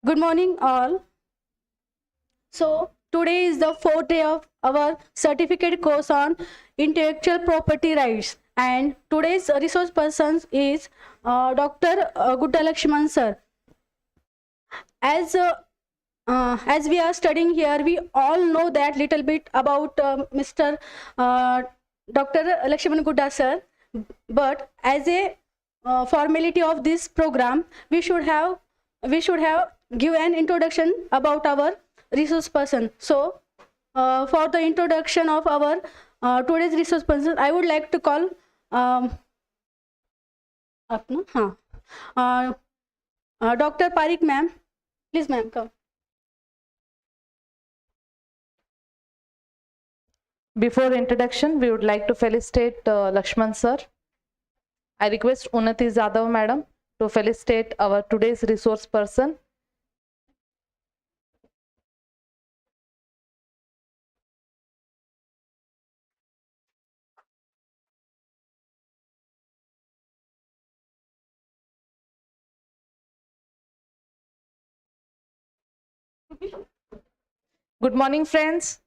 Good morning, all. So, today is the fourth day of our certificate course on intellectual property rights, and today's resource person is Dr. Gudda Lakshman sir. As we are studying here, we all know that little bit about Mr. Dr. Lakshman Gudda sir, but as a formality of this program, we should have give an introduction about our resource person. So, for the introduction of our today's resource person, I would like to call अपना हाँ Dr. Parik ma'am. Please, ma'am, come. Before introduction, we would like to felicitate Lakshman sir. I request Unnati Jadhav madam to felicitate our today's resource person. Good morning, friends.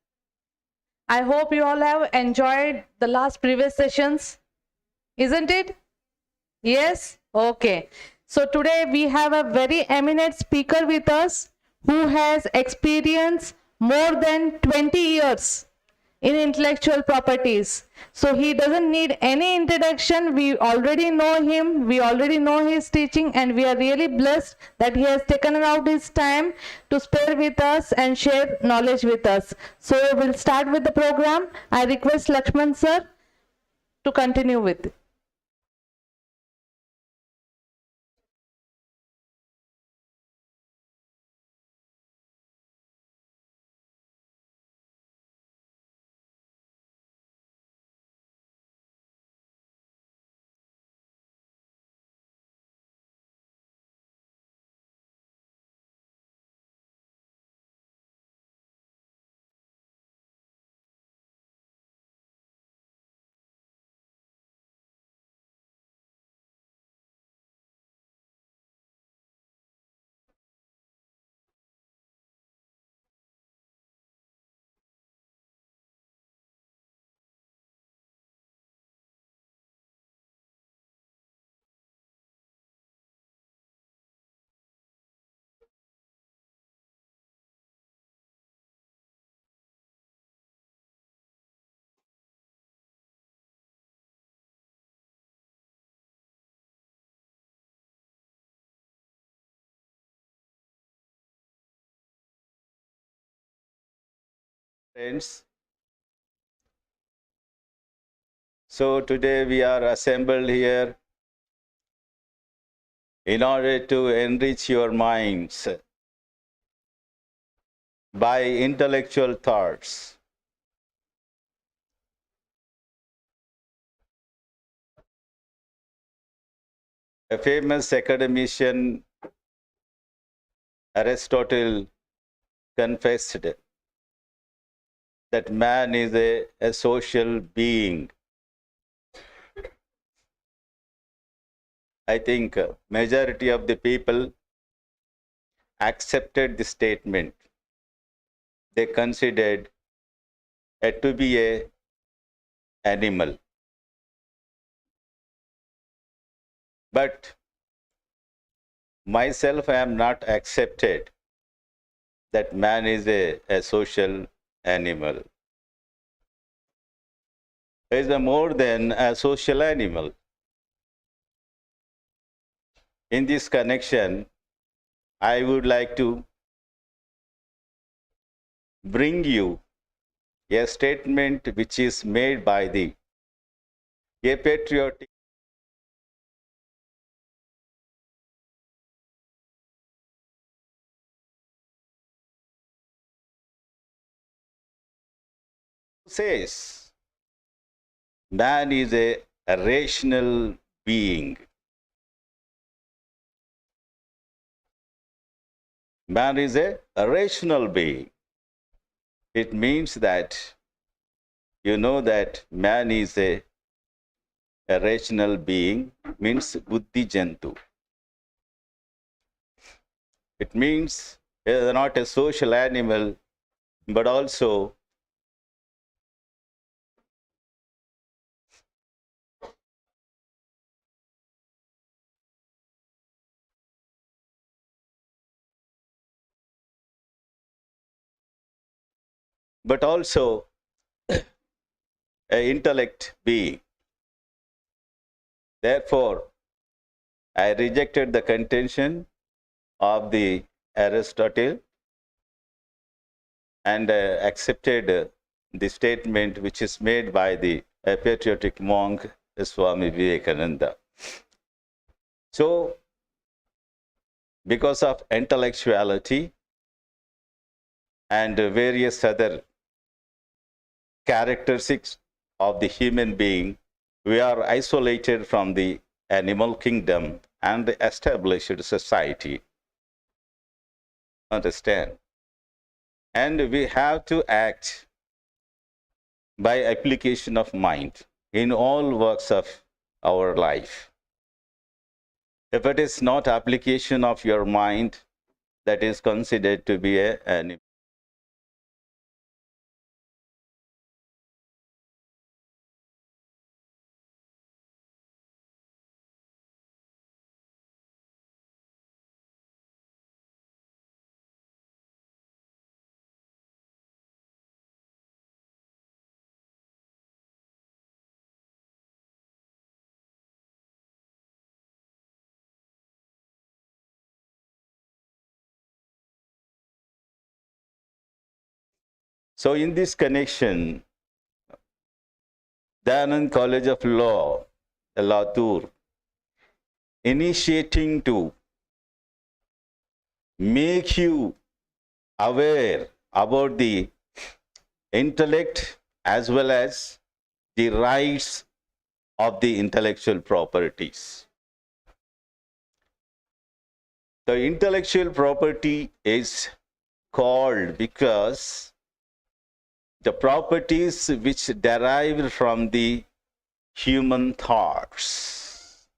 I hope you all have enjoyed the last previous sessions, isn't it? Yes? Okay. So today we have a very eminent speaker with us who has experience more than 20 years in intellectual properties. So he doesn't need any introduction. We already know him, we already know his teaching, and we are really blessed that he has taken out his time to spare with us and share knowledge with us. So we'll start with the program. I request Lakshman sir to continue with it. Friends, so today we are assembled here in order to enrich your minds by intellectual thoughts. A famous academician, Aristotle, confessed that man is a social being. I think majority of the people accepted the statement. They considered it to be an animal. But myself, I am not accepted that man is a social animal. He is more than a social animal. In this connection, I would like to bring you a statement which is made by a patriotic says man is a rational being. Man is a rational being. It means that you know that man is a rational being, means buddhi jantu. It means it is not a social animal, but also an intellect being. Therefore, I rejected the contention of the Aristotle and accepted the statement which is made by the patriotic monk Swami Vivekananda. So, because of intellectuality and various other characteristics of the human being, we are isolated from the animal kingdom and the established society. Understand? And we have to act by application of mind in all works of our life. If it is not application of your mind, that is considered to be an. So in this connection, the Anand College of Law, Latur, initiating to make you aware about the intellect as well as the rights of the intellectual properties. The intellectual property is called because the properties which derive from the human thoughts,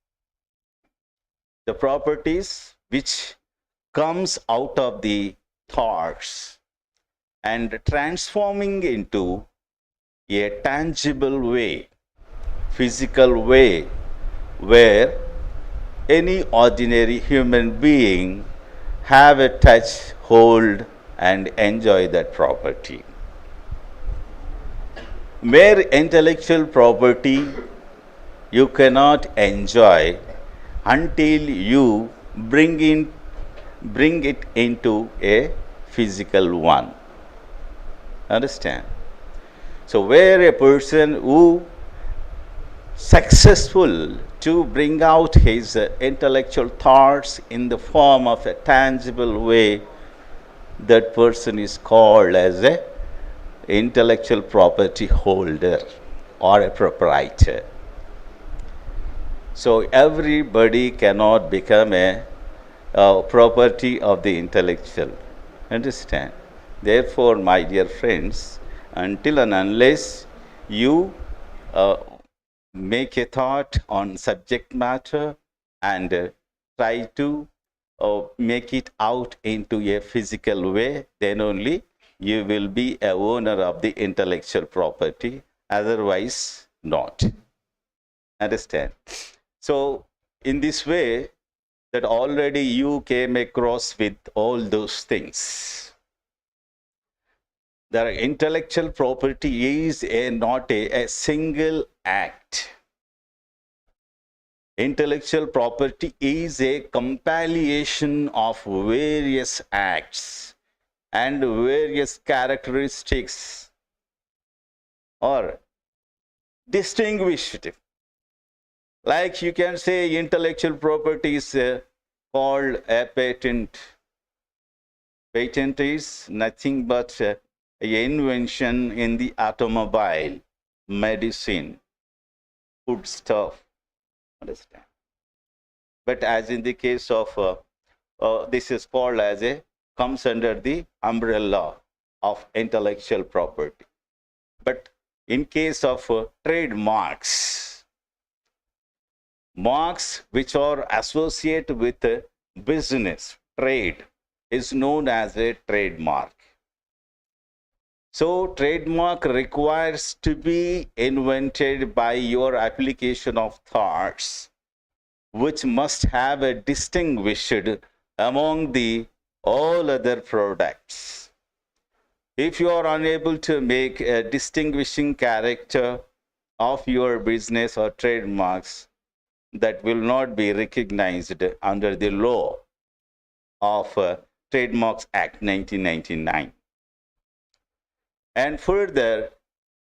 the properties which comes out of the thoughts and transforming into a tangible way, physical way, where any ordinary human being have a touch, hold, and enjoy that property. Mere intellectual property you cannot enjoy until you bring it into a physical one. Understand? So where a person who successful to bring out his intellectual thoughts in the form of a tangible way, that person is called as a intellectual property holder or a proprietor. So everybody cannot become a property of the intellectual. Understand? Therefore, my dear friends, until and unless you make a thought on subject matter and try to make it out into a physical way, then only you will be a owner of the intellectual property, otherwise not. Understand? So in this way, that already you came across with all those things. The intellectual property is not a single act. Intellectual property is a compilation of various acts and various characteristics or distinguished. Like you can say intellectual property is called a patent. Patent is nothing but an invention in the automobile, medicine, food stuff. Understand? But as in the case of this is called as a comes under the umbrella of intellectual property. But in case of trademarks, marks which are associated with business, trade, is known as a trademark. So trademark requires to be invented by your application of thoughts, which must have a distinguished among the all other products. If you are unable to make a distinguishing character of your business or trademarks, that will not be recognized under the law of Trademarks Act 1999. And further,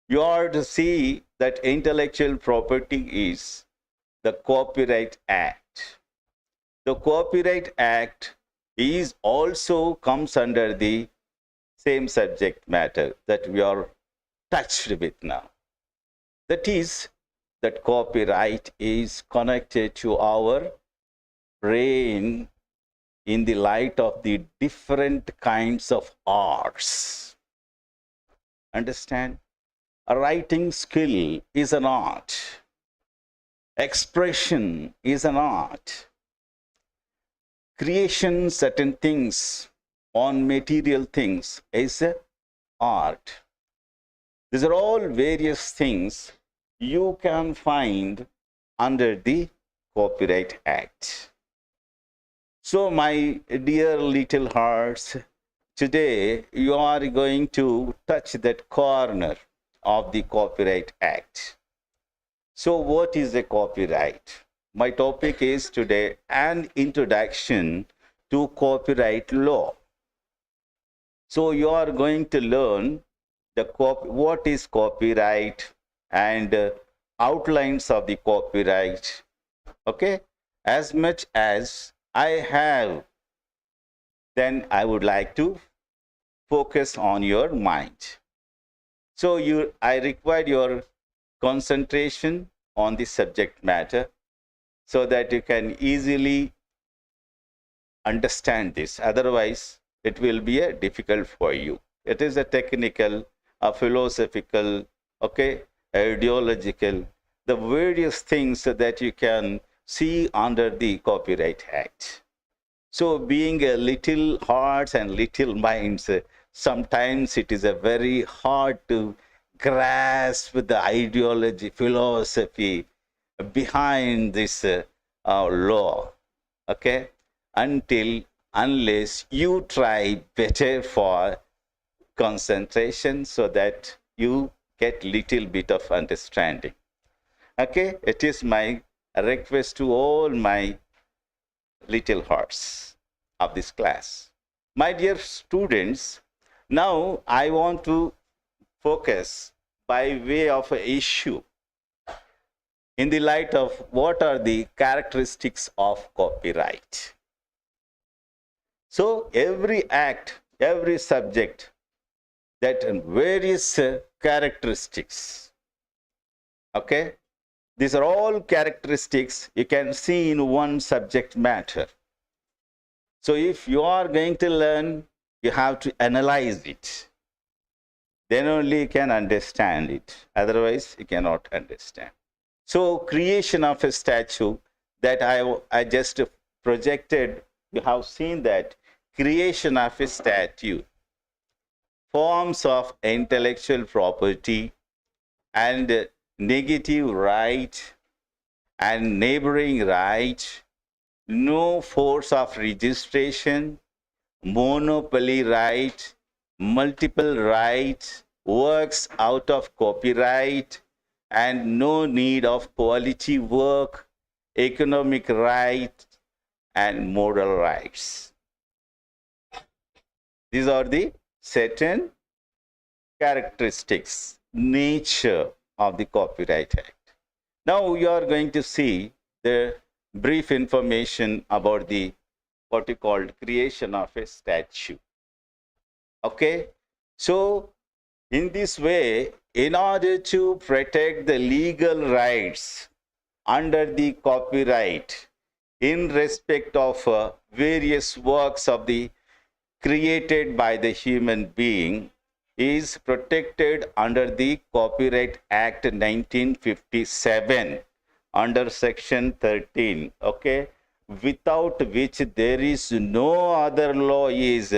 you are to see that intellectual property is the Copyright Act. The Copyright Act is also comes under the same subject matter that we are touched with now. That is, that copyright is connected to our brain in the light of the different kinds of arts. Understand? A writing skill is an art. Expression is an art. Creation certain things on material things is an art. These are all various things you can find under the Copyright Act. So, my dear little hearts, today you are going to touch that corner of the Copyright Act. So, what is a copyright? My topic is today an introduction to copyright law. So, you are going to learn what is copyright and outlines of the copyright. Okay, as much as I have, then I would like to focus on your mind. So I require your concentration on the subject matter so that you can easily understand this. Otherwise, it will be difficult for you. It is a technical, a philosophical, okay, ideological, the various things that you can see under the Copyright Act. So being a little hearts and little minds, sometimes it is a very hard to grasp the ideology, philosophy behind this law, okay, unless you try better for concentration so that you get little bit of understanding. Okay, it is my request to all my little hearts of this class. My dear students, now I want to focus by way of an issue in the light of what are the characteristics of copyright. So every act, every subject, that various characteristics, okay, these are all characteristics you can see in one subject matter. So if you are going to learn, you have to analyze it. Then only you can understand it. Otherwise, you cannot understand. So creation of a statue that I just projected, you have seen that creation of a statue, forms of intellectual property and negative right and neighboring right, no force of registration, monopoly right, multiple rights, works out of copyright, and no need of quality work, economic right, and moral rights. These are the certain characteristics, nature of the Copyright Act. Now we are going to see the brief information about the what we call creation of a statue. Okay, so in this way, in order to protect the legal rights under the copyright in respect of various works of the created by the human being is protected under the Copyright Act 1957 under section 13, okay, without which there is no other law is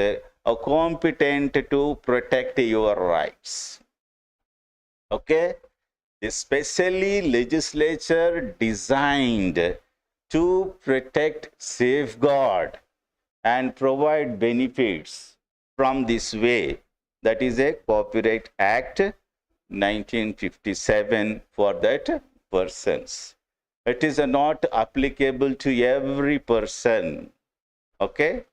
competent to protect your rights. Okay? Especially legislature designed to protect, safeguard, and provide benefits from this way. That is a Copyright Act 1957 for that persons. It is not applicable to every person. Okay?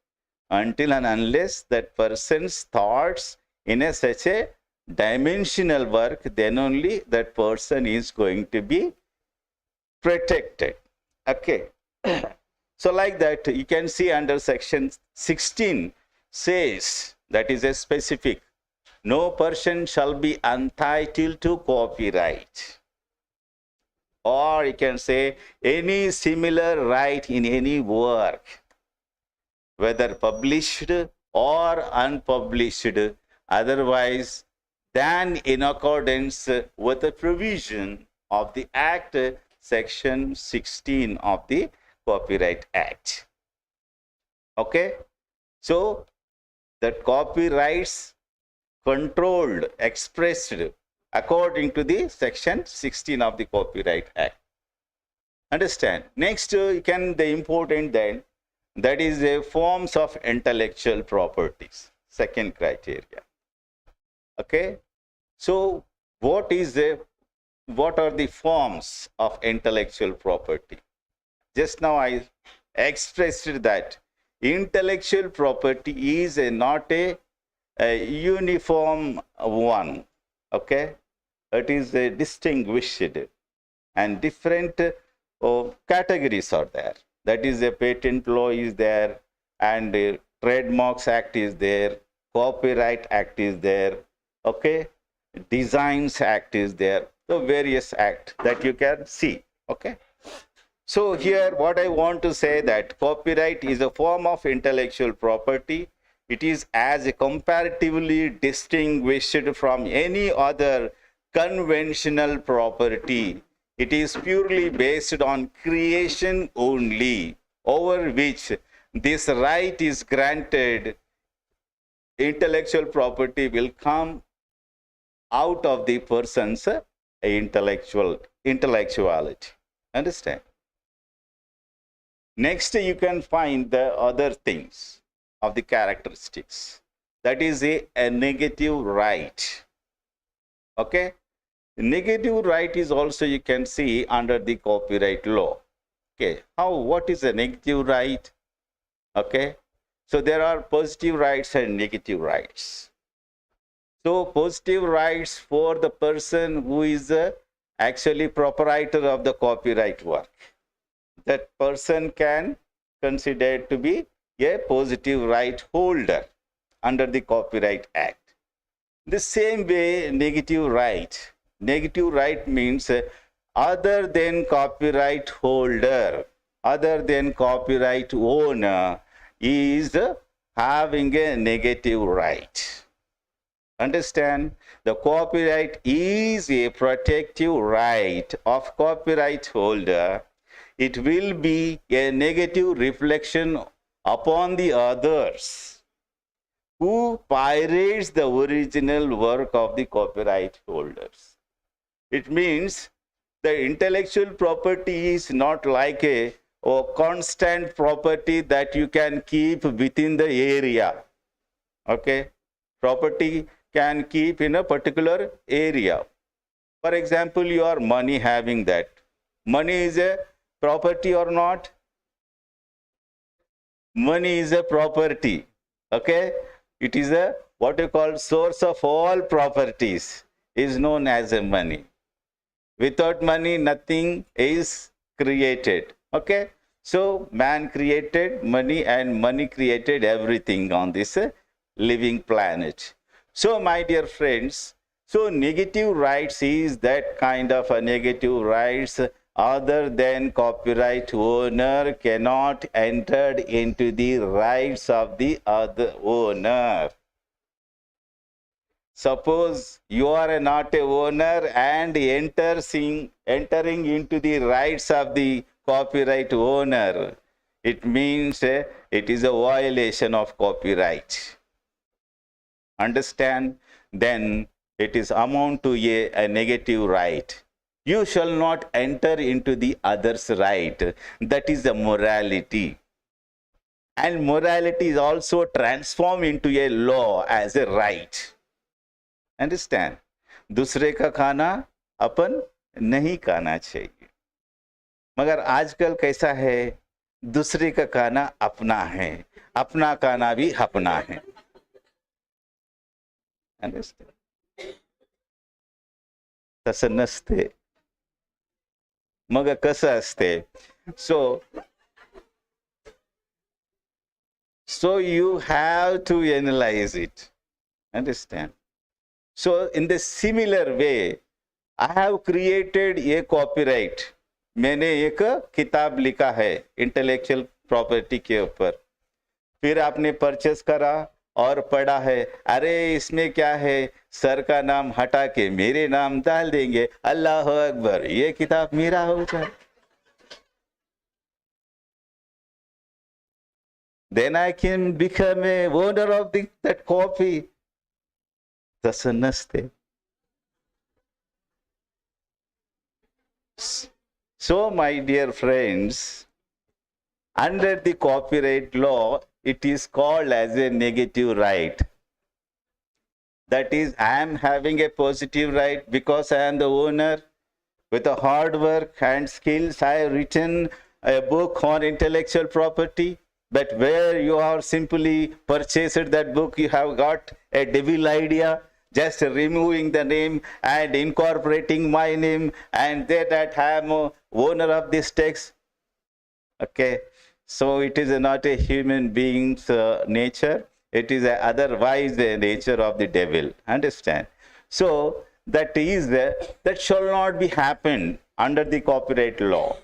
Until and unless that person's thoughts in such a dimensional work, then only that person is going to be protected. Okay. So like that, you can see under section 16 says, that is a specific, no person shall be entitled to copyright. Or you can say any similar right in any work, whether published or unpublished, otherwise than in accordance with the provision of the Act, section 16 of the Copyright Act. Okay? So, that copyrights controlled, expressed according to the section 16 of the Copyright Act. Understand? Next, you can the important then, that is the forms of intellectual properties. Second criteria. Okay? So, what are the forms of intellectual property? Just now I expressed that intellectual property is not a uniform one. Okay? It is distinguished, and different categories are there. That is, a patent law is there, and Trademarks Act is there, Copyright Act is there, okay? Designs Act is there. So various acts that you can see. Okay? So here what I want to say, that copyright is a form of intellectual property. It is as comparatively distinguished from any other conventional property. It is purely based on creation only, over which this right is granted. Intellectual property will come out of the person's intellectuality. Understand? Next, you can find the other things of the characteristics. That is a negative right. Okay? Negative right is also, you can see, under the copyright law. Okay? What is a negative right? Okay? So there are positive rights and negative rights. So positive rights for the person who is actually proprietor of the copyright work. That person can consider to be a positive right holder under the Copyright Act. The same way, negative right. Negative right means other than copyright holder, other than copyright owner is having a negative right. Understand? The copyright is a protective right of copyright holder. It will be a negative reflection upon the others who pirates the original work of the copyright holders. It means the intellectual property is not like a constant property that you can keep within the area. Okay? Property can keep in a particular area. For example, your money having that. Money is a property or not? Money is a property. Okay? It is a what you call source of all properties, is known as a money. Without money, nothing is created. Okay? So man created money, and money created everything on this living planet. So my dear friends, so negative rights is that kind of a negative rights other than copyright owner cannot enter into the rights of the other owner. Suppose you are not a owner and entering into the rights of the copyright owner, it means it is a violation of copyright. Understand? Then it is amount to a negative right. You shall not enter into the other's right. That is the morality. And morality is also transformed into a law as a right. Understand? दूसरे का खाना अपन नहीं खाना चाहिए. मगर आजकल कैसा है, दूसरे का खाना अपना है, अपना खाना भी अपना है. Understand? तसं नसते. मग कसं असते? So you have to analyze it. Understand? So in the similar way, I have created a copyright. मैंने एक किताब लिखा है इंटेलेक्चुअल प्रॉपर्टी के ऊपर. फिर आपने परचेस करा और पढ़ा है, अरे इसमें क्या है, सर का नाम हटा के मेरे नाम डाल देंगे, अल्लाह अकबर, ये किताब मेरा हो जाए. Then I can become a owner of that copy. तसं नसते. So my dear friends, under the copyright law, it is called as a negative right. That is, I am having a positive right because I am the owner. With a hard work and skills, I have written a book on intellectual property. But where you have simply purchased that book, you have got a devil idea, just removing the name and incorporating my name, and that I am owner of this text. Okay, so it is not a human being's nature. It is otherwise the nature of the devil. Understand? So that is that shall not be happened under the copyright law.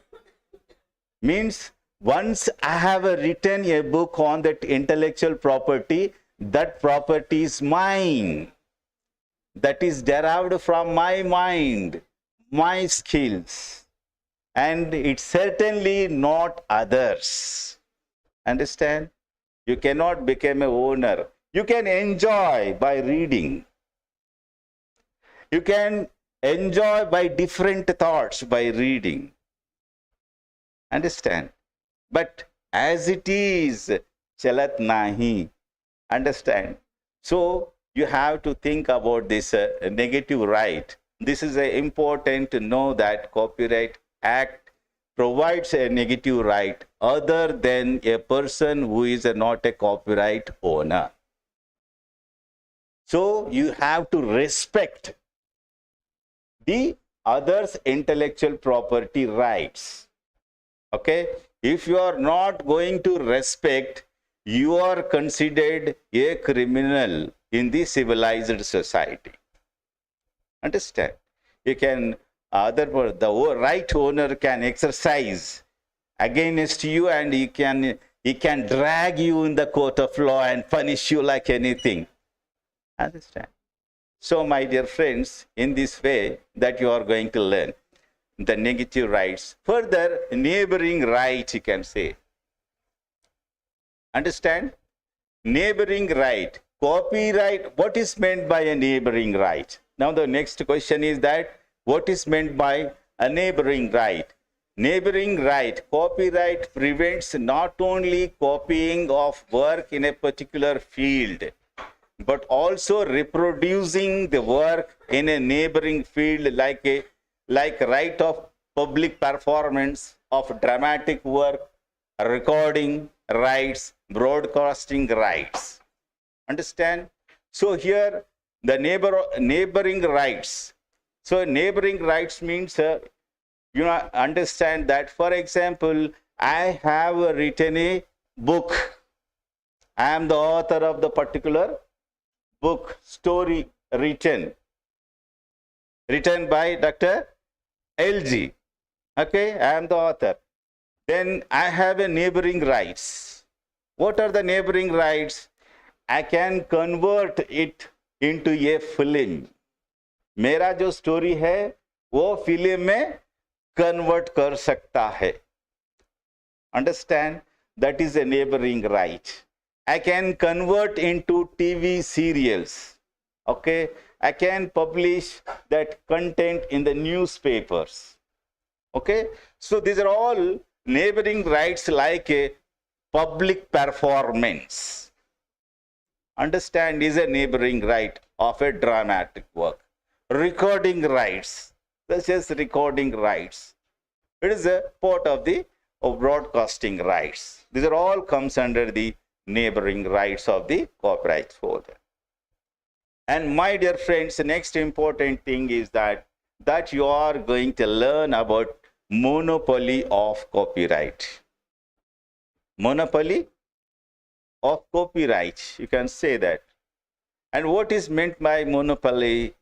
Means once I have written a book on that intellectual property, that property is mine. That is derived from my mind, my skills, and it's certainly not others. Understand? You cannot become an owner. You can enjoy by reading. You can enjoy by different thoughts by reading. Understand? But as it is, chalat nahi. Understand? So you have to think about this negative right. This is important to know that Copyright Act provides a negative right other than a person who is not a copyright owner. So you have to respect the others' intellectual property rights. Okay? If you are not going to respect, you are considered a criminal in the civilized society. Understand? You can, the right owner can exercise against you, and he can drag you in the court of law and punish you like anything. Understand? So my dear friends, in this way that you are going to learn the negative rights. Further, neighboring right, you can say. Understand? Neighboring right. Copyright, what is meant by a neighboring right? Now the next question is that, what is meant by a neighboring right? Neighboring right, copyright prevents not only copying of work in a particular field, but also reproducing the work in a neighboring field, like right of public performance of dramatic work, recording rights, broadcasting rights. Understand? So here the neighboring rights. So neighboring rights means understand that, for example, I have written a book. I am the author of the particular book, story written by Dr. LG. Okay, I am the author. Then I have a neighboring rights. What are the neighboring rights? I can convert it into a film. मेरा जो story है वो film में convert कर सकता है. Understand? that is a neighboring right. I can convert into TV serials. Okay, I can publish that content in the newspapers. Okay, so these are all neighboring rights like a public performance. Understand, is a neighboring right of a dramatic work. Recording rights, such as recording rights. It is a part of the broadcasting rights. These are all comes under the neighboring rights of the copyright holder. And my dear friends, the next important thing is that you are going to learn about monopoly of copyright. Monopoly of copyright, you can say that. And what is meant by monopoly?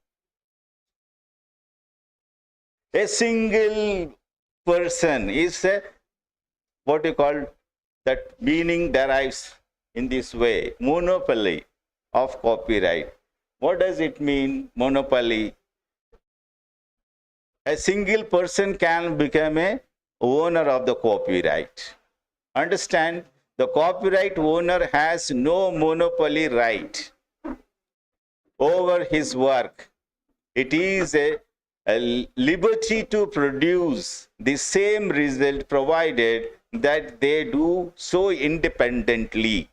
A single person is a, what you call, that meaning derives in this way, monopoly of copyright. What does it mean, monopoly? A single person can become a owner of the copyright. Understand, the copyright owner has no monopoly right over his work. It is a liberty to produce the same result provided that they do so independently.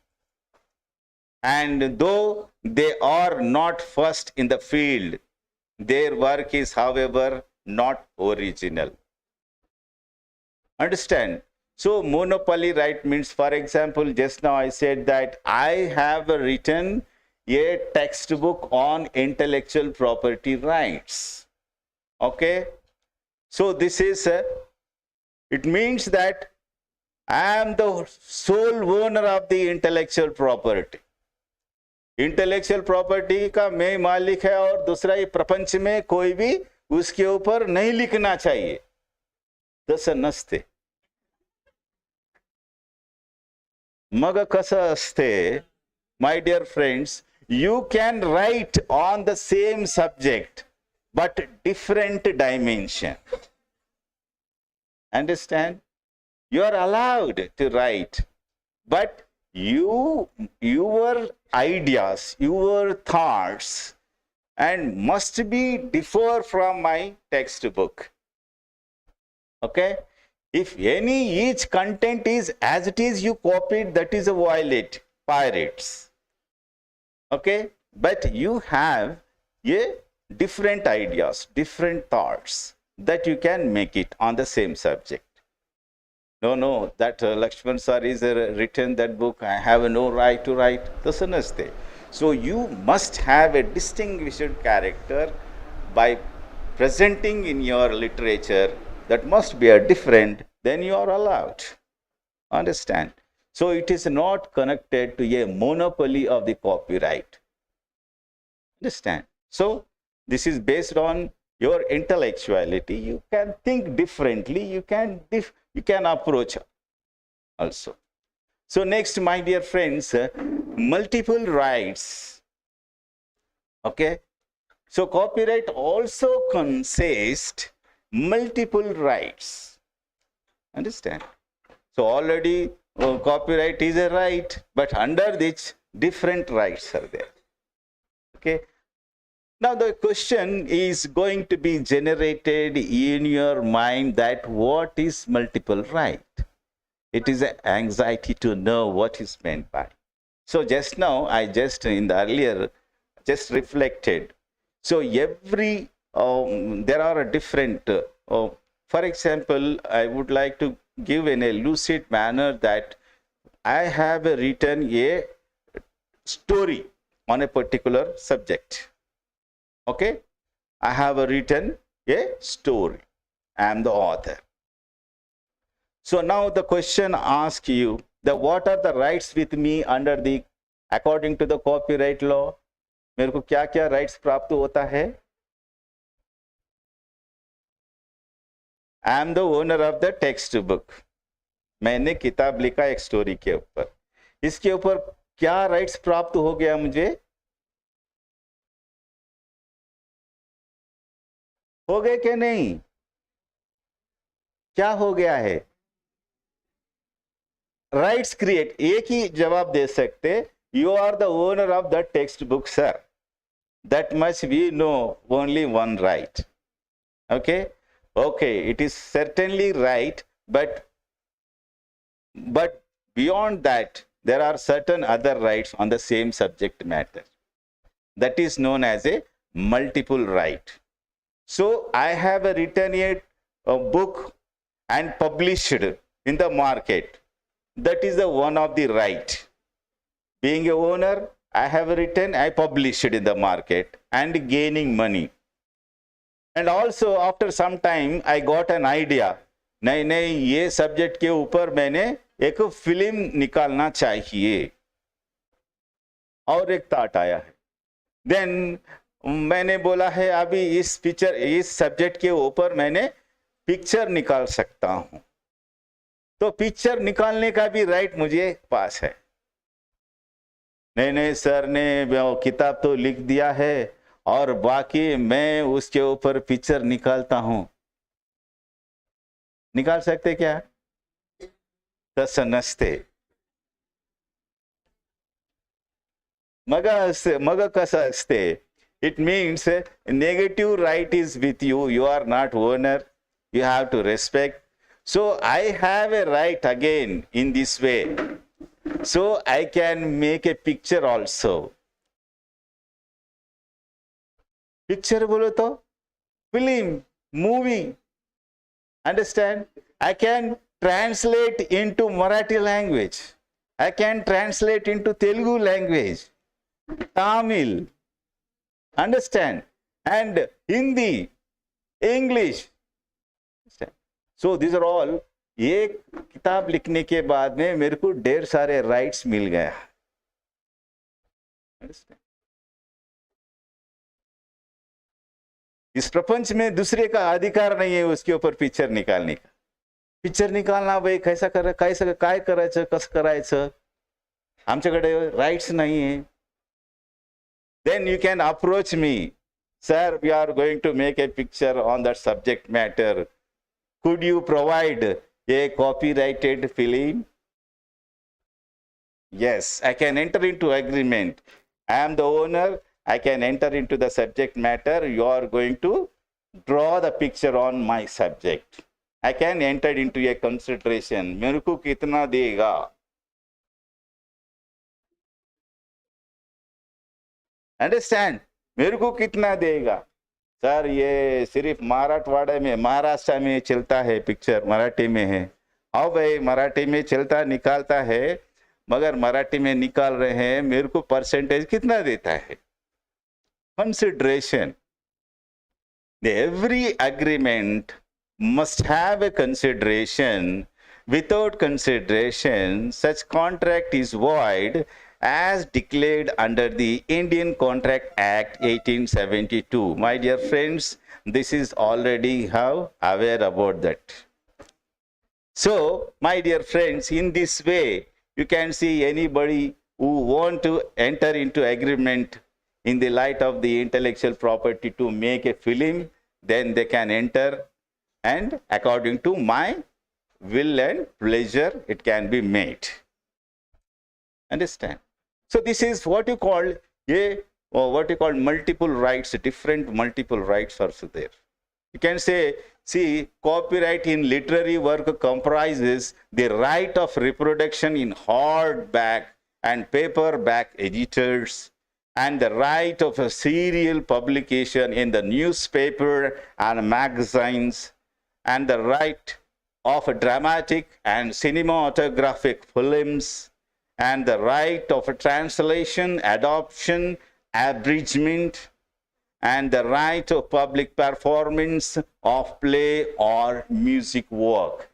And though they are not first in the field, their work is, however, not original. Understand? So monopoly right means, for example, just now I said that I have written a textbook on intellectual property rights. Okay? So this is, it means that I am the sole owner of the intellectual property. Intellectual property का मैं मालिक है और दूसरा ये प्रपंच में कोई भी उसके ऊपर नहीं लिखना चाहिए. तसं नसते. मग कसं असते, my dear friends, you can write on the same subject but different dimension. Understand? You are allowed to write, but your ideas, your thoughts, and must be differ from my textbook. Okay? If each content is as it is, you copied, that is a violate, pirates. Okay? But you have different ideas, different thoughts that you can make it on the same subject. No, that Lakshman sir is written that book, I have no right to write. Tasa naste. So you must have a distinguished character by presenting in your literature that must be a different, then you are allowed. Understand? So it is not connected to a monopoly of the copyright. Understand? So this is based on your intellectuality. You can think differently. You can approach also. So next, my dear friends, multiple rights. Okay. So copyright also consists multiple rights. Understand? So already copyright is a right, but under which different rights are there. Okay. Now the question is going to be generated in your mind that what is multiple right? It is an anxiety to know what is meant by. So just now, I just in the earlier, just reflected. So every, there are a different, for example, I would like to give in a lucid manner that I have written a story on a particular subject. Okay, I have written a story. I am the author. So now the question asks you that what are the rights with me under the, according to the copyright law? मेरे को क्या क्या rights प्राप्त होता है? I am the owner of the textbook. मैंने किताब लिखा एक स्टोरी के ऊपर. इसके ऊपर क्या rights प्राप्त हो गया मुझे? हो गए कि नहीं? क्या हो गया है? राइट्स क्रिएट, एक ही जवाब दे सकते, you are the owner of the text book sir, that much we know, only one right. Okay, it is certainly right, but beyond that there are certain other rights on the same subject matter, that is known as a multiple right. So I have written a book and published in the market, that is the one of the right. Being a owner, I have written, I published it in the market and gaining money. And also after some time I got an idea, नहीं ये subject के ऊपर मैंने एक film निकालना चाहिए, और एक थॉट आया है. देन मैंने बोला है अभी इस सब्जेक्ट के ऊपर मैंने पिक्चर निकाल सकता हूं, तो पिक्चर निकालने का भी राइट मुझे पास है. नहीं सर ने किताब तो लिख दिया है और बाकी मैं उसके ऊपर पिक्चर निकालता हूं. निकाल सकते क्या? तसं नसते. मग कसं असते? It means negative right is with you. You are not owner. You have to respect. So I have a right again in this way. So I can make a picture also. Picture bolo to film, movie. Understand? I can translate into Marathi language. I can translate into Telugu language, Tamil. Understand? And Hindi, English. So these are all. एक किताब लिखने के बाद में मेरे को ढेर सारे राइट्स मिल गया. इस प्रपंच में दूसरे का अधिकार नहीं है उसके ऊपर पिक्चर निकालने का. पिक्चर निकालना भाई कैसा काय करायचं, कसं करायचं, आमच्याकडे राइट्स नहीं है. Then you can approach me, sir, we are going to make a picture on that subject matter. Could you provide a copyrighted film? Yes, I can enter into agreement. I am the owner. I can enter into the subject matter. You are going to draw the picture on my subject. I can enter into a consideration. मेरे को कितना देगा? Understand? मेरे को कितना देगा? Sir ये सिर्फ मराठवाड़ा में, महाराष्ट्र में चलता है पिक्चर, मराठी में है. हाँ भाई मराठी में चलता निकालता है, मगर मराठी में निकाल रहे हैं, मेरे को परसेंटेज कितना देता है? Consideration. Every agreement must have a consideration. Without consideration, such contract is void as declared under the Indian Contract Act 1872. My dear friends, this is already how aware about that. So, my dear friends, in this way, you can see anybody who want to enter into agreement in the light of the intellectual property to make a film, then they can enter, and according to my will and pleasure, it can be made. Understand? So this is what you call multiple rights. Different multiple rights are there. You can say, see, copyright in literary work comprises the right of reproduction in hardback and paperback editors, and the right of a serial publication in the newspaper and magazines, and the right of a dramatic and cinematographic films, and the right of a translation, adoption, abridgment, and the right of public performance of play or music work.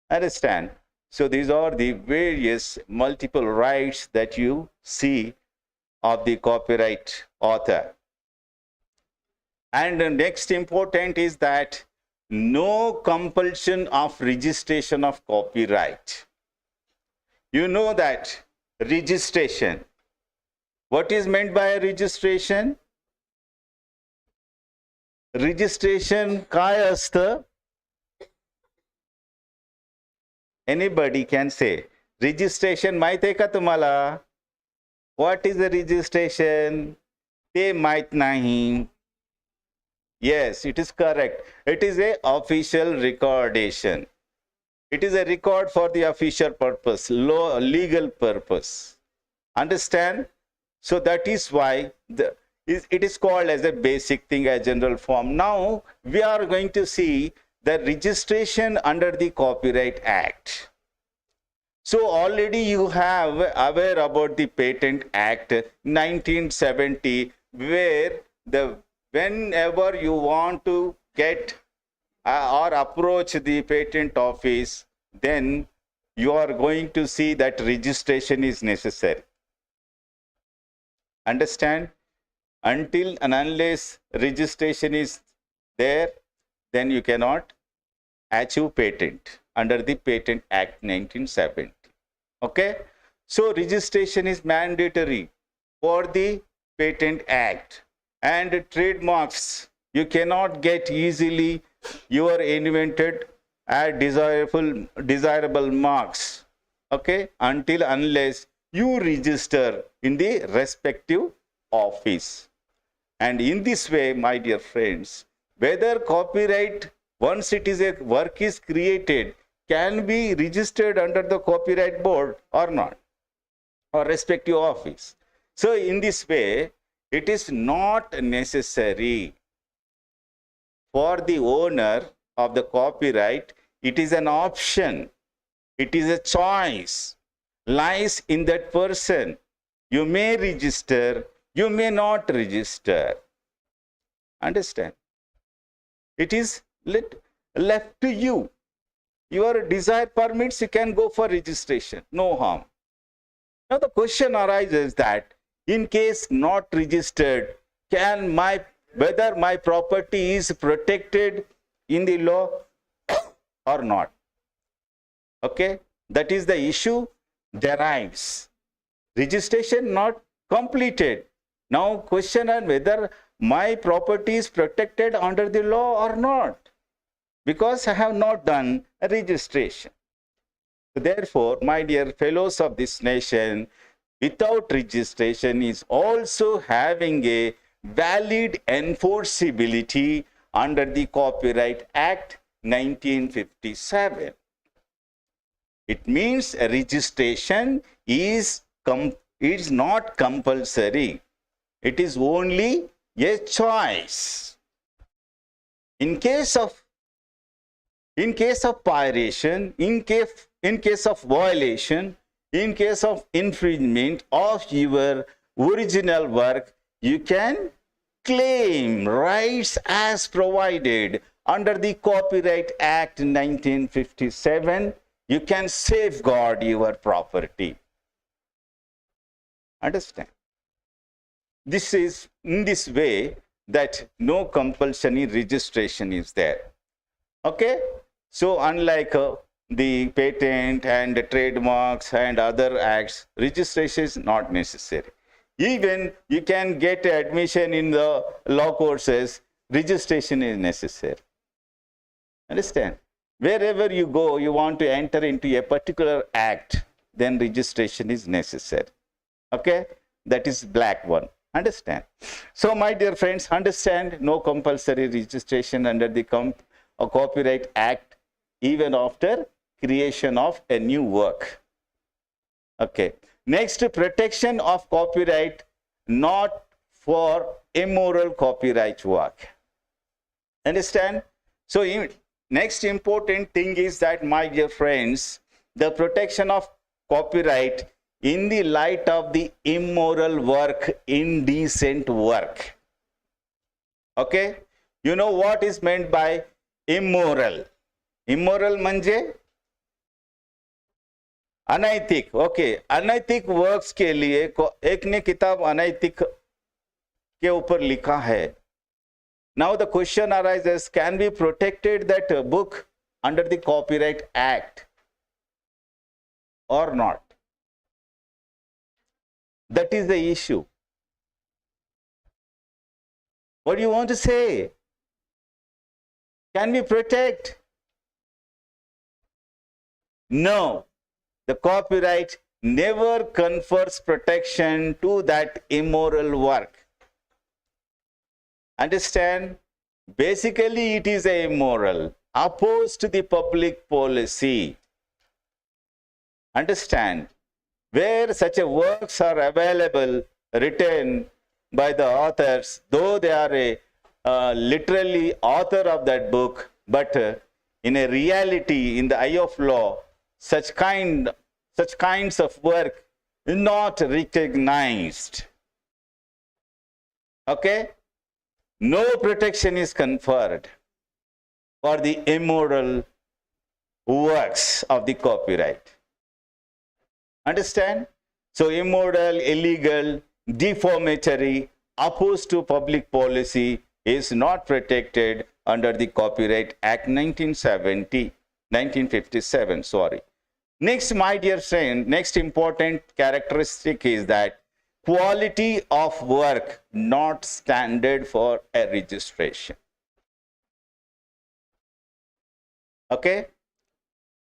Understand? So these are the various multiple rights that you see of the copyright author. And the next important is that no compulsion of registration of copyright. You know that registration. What is meant by registration? Registration काय असतं? Anybody can say. Registration माहित आहे का तुम्हाला? What is the registration? ते माहित नाही. Yes, it is correct. It is a official recordation. It is a record for the official purpose, legal purpose. Understand? So that is why it is called as a basic thing, a general form. Now we are going to see the registration under the Copyright Act. So already you have aware about the Patent Act 1970, where whenever you want to get or approach the patent office, then you are going to see that registration is necessary. Understand? Until and unless registration is there, then you cannot achieve patent under the Patent Act 1970. Okay? So registration is mandatory for the Patent Act. And trademarks, you cannot get easily your invented desirable marks, okay, until unless you register in the respective office. And in this way, my dear friends, whether copyright, once it is a work is created, can be registered under the copyright board or not, or respective office. So in this way, it is not necessary for the owner of the copyright. It is an option. It is a choice. Lies in that person. You may register, you may not register. Understand? It is left to you. Your desire permits, you can go for registration. No harm. Now the question arises that in case not registered, whether my property is protected in the law or not? Okay, that is the issue derives. Registration not completed. Now question on whether my property is protected under the law or not, because I have not done a registration. Therefore, my dear fellows of this nation, without registration is also having a valid enforceability under the Copyright Act 1957. It means a registration is not compulsory. It is only a choice. In case of piracy, in case of violation, in case of infringement of your original work, you can claim rights as provided under the Copyright Act 1957. You can safeguard your property. Understand? This is in this way that no compulsory registration is there. Okay? So unlike the patent and the trademarks and other acts, registration is not necessary. Even you can get admission in the law courses, registration is necessary. Understand? Wherever you go, you want to enter into a particular act, then registration is necessary. Okay? That is black one. Understand? So my dear friends, understand, no compulsory registration under the Copyright Act even after creation of a new work. Okay. Next, protection of copyright not for immoral copyright work. Understand? So next important thing is that, my dear friends, the protection of copyright in the light of the immoral work, indecent work. Okay? You know what is meant by immoral? Immoral म्हणजे अनैतिक. Okay, अनैतिक works के लिए एक ने किताब अनैतिक के ऊपर लिखा है. Now the question arises, can we protected that book under the Copyright Act or not? That is the issue. What do you want to say? Can we protect? No. The copyright never confers protection to that immoral work. Understand? Basically, it is immoral, opposed to the public policy. Understand? Where such a works are available, written by the authors, though they are a literally author of that book, but in a reality, in the eye of law, such kinds of work is not recognized. Okay? No protection is conferred for the immoral works of the copyright. Understand? So immoral, illegal, defamatory, opposed to public policy is not protected under the Copyright Act 1957. Next, my dear friend, next important characteristic is that quality of work not standard for a registration. Okay?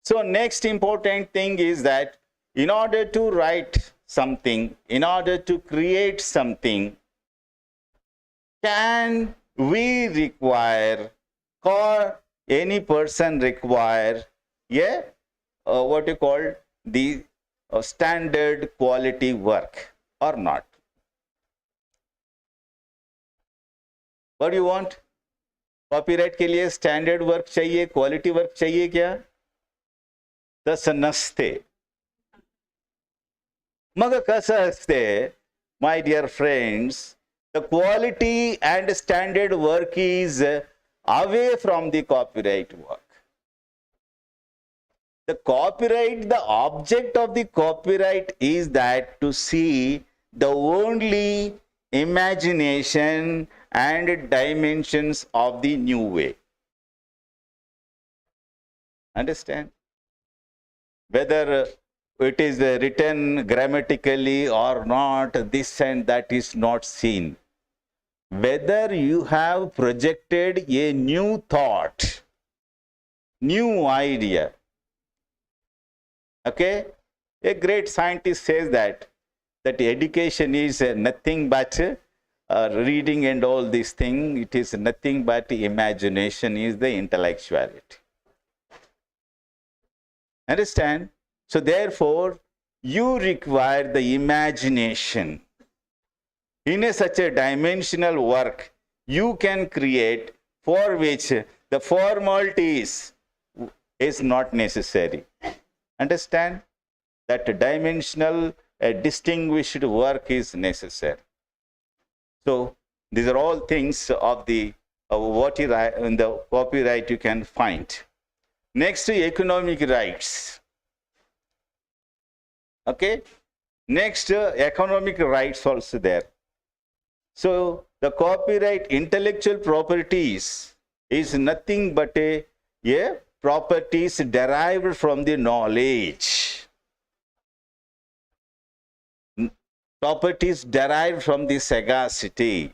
So next important thing is that in order to write something, in order to create something, can we require, or any person require, what you call the standard quality work or not? What do you want? Copyright के लिए standard work चाहिए, quality work चाहिए क्या? तसं नसते. मग कसं असते, my dear friends, the quality and standard work is away from the copyright work. The copyright, the object of the copyright is that to see the only imagination and dimensions of the new way. Understand? Whether it is written grammatically or not, this and that is not seen. Whether you have projected a new thought, new idea. Okay? A great scientist says that education is nothing but reading and all these things. It is nothing but imagination is the intellectuality. Understand? So therefore, you require the imagination. In such a dimensional work, you can create for which the formalities is not necessary. Understand? That dimensional, distinguished work is necessary. So these are all things of the what you write in the copyright you can find. Next, economic rights. Okay. Next, economic rights also there. So the copyright intellectual properties is nothing but a properties derived from the knowledge. Properties derived from the sagacity.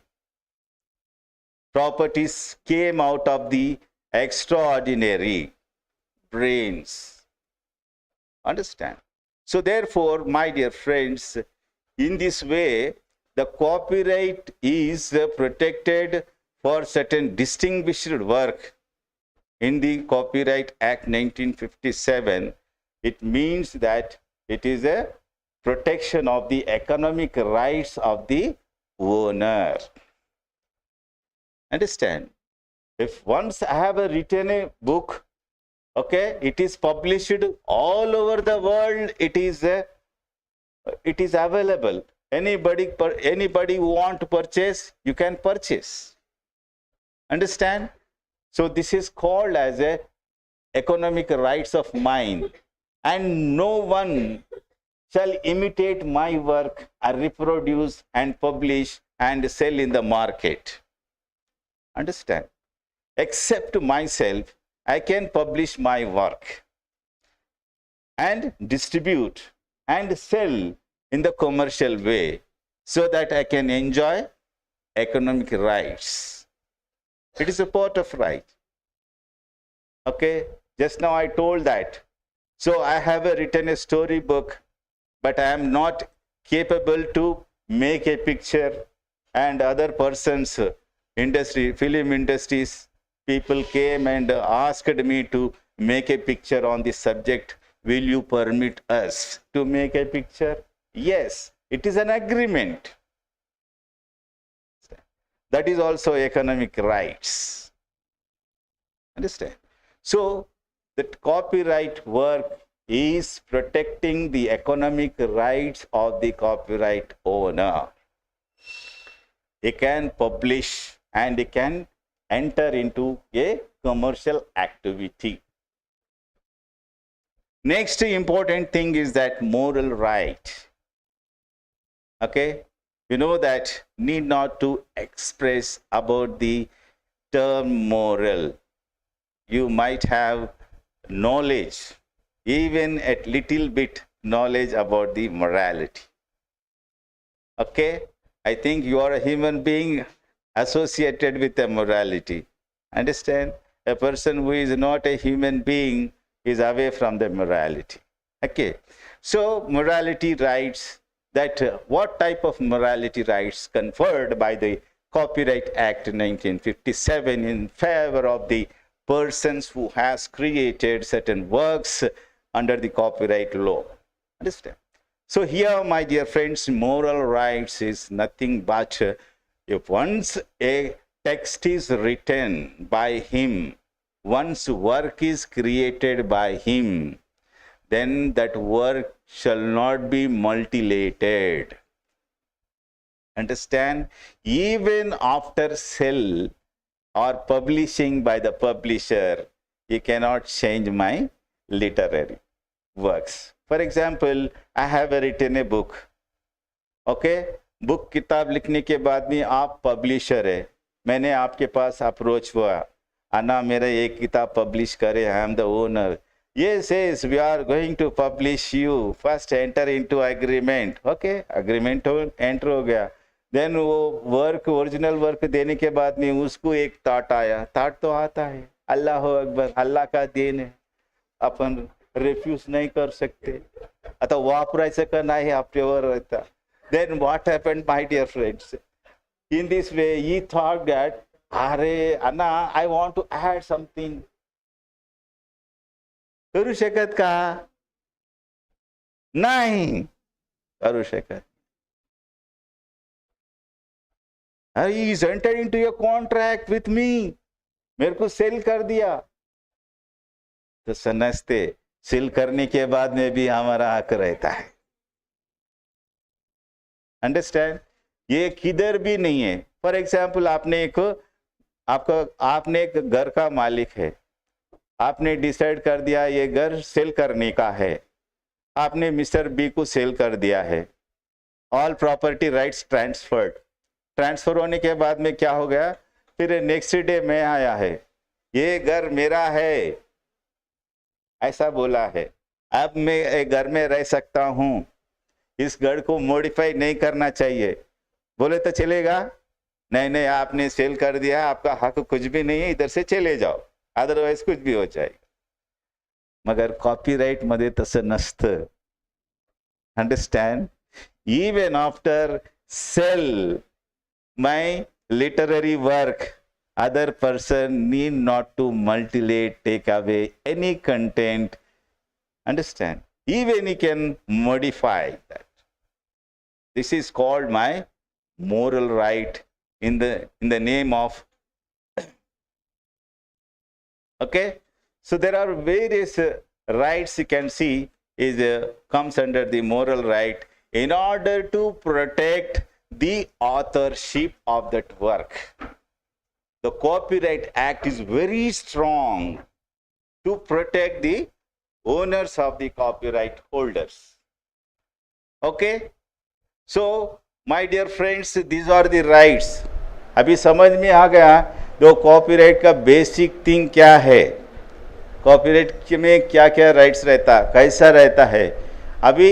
Properties came out of the extraordinary brains. Understand? So therefore, my dear friends, in this way, the copyright is protected for certain distinguished work. In the Copyright Act 1957, it means that it is a protection of the economic rights of the owner. Understand? If once I have written a book, okay, it is published all over the world, it is available. Anybody who want to purchase, you can purchase. Understand? So this is called as a economic rights of mine, and no one shall imitate my work or reproduce and publish and sell in the market. Understand? Except myself, I can publish my work and distribute and sell in the commercial way so that I can enjoy economic rights. It is a part of right. Okay, just now I told that So I have written a storybook, but I am not capable to make a picture, and other persons, industry, film industries, people came and asked me to make a picture on this subject. Will you permit us to make a picture? Yes, it is an agreement. That is also economic rights. Understand? So that copyright work is protecting the economic rights of the copyright owner. He can publish and he can enter into a commercial activity. Next important thing is that moral right. Okay, you know that need not to express about the term moral. You might have knowledge, even a little bit knowledge about the morality. Okay, I think you are a human being associated with a morality. Understand? A person who is not a human being is away from the morality. Okay, so morality rights, that what type of morality rights conferred by the Copyright Act 1957 in favor of the persons who has created certain works under the copyright law. Understand? So here, my dear friends, moral rights is nothing but if once a text is written by him, once work is created by him, then that work shall not be mutilated. Understand? Even after sale or publishing by the publisher, you cannot change my literary works. For example, I have written a book. Okay? Book किताब लिखने के बाद में आप publisher है, मैंने आपके पास approach हुआ, अन्ना मेरा एक किताब पब्लिश करे, I am the owner. Yes, yes, we are going to publish you. First enter into agreement. Okay, agreement enter हो गया. Then वो वर्क, ओरिजिनल वर्क देने के बाद में उसको एक ताट आया. ताट तो आता है, अल्लाह हो अकबर, अल्लाह का देन है, अपन रिफ्यूज नहीं कर सकते. आता वापरायचं का नाही आपल्यावर रहता. Then what happened, my dear friends? In this way, he thought that, अरे Anna, I want to add something. करू शकत का? नाही करू शकत. He is entered into a contract with me. मेरे को सेल कर दिया. तो समझते, सेल करने के बाद में भी हमारा हक रहता है. अंडरस्टैंड? ये किधर भी नहीं है. फॉर एग्जाम्पल, आपने एक घर का मालिक है, आपने डिसाइड कर दिया ये घर सेल करने का है, आपने मिस्टर बी को सेल कर दिया है. ऑल प्रॉपर्टी राइट्स ट्रांसफर होने के बाद में क्या हो गया, फिर नेक्स्ट डे में आया है, ये घर मेरा है, ऐसा बोला है. अब मैं एक घर में रह सकता हूँ, इस घर को मॉडिफाई नहीं करना चाहिए. बोले तो चलेगा? नहीं नहीं, आपने सेल कर दिया, आपका हक कुछ भी नहीं है, इधर से चले जाओ, अदरवाइज कुछ भी हो जाएगा. मगर कॉपीराइट मध्ये तसं नसतं. Understand? Even after sale my literary work, other person need not to mutilate, take away any content. Understand? Even he can modify that. This is called my moral right in the name of. Okay, so there are various rights you can see is comes under the moral right in order to protect the authorship of that work. The Copyright Act is very strong to protect the owners of the copyright holders. Okay, so my dear friends, these are the rights. अभी समझ में आ गया दो copyright का basic thing क्या है, copyright में क्या क्या राइट्स रहता, कैसा रहता है. अभी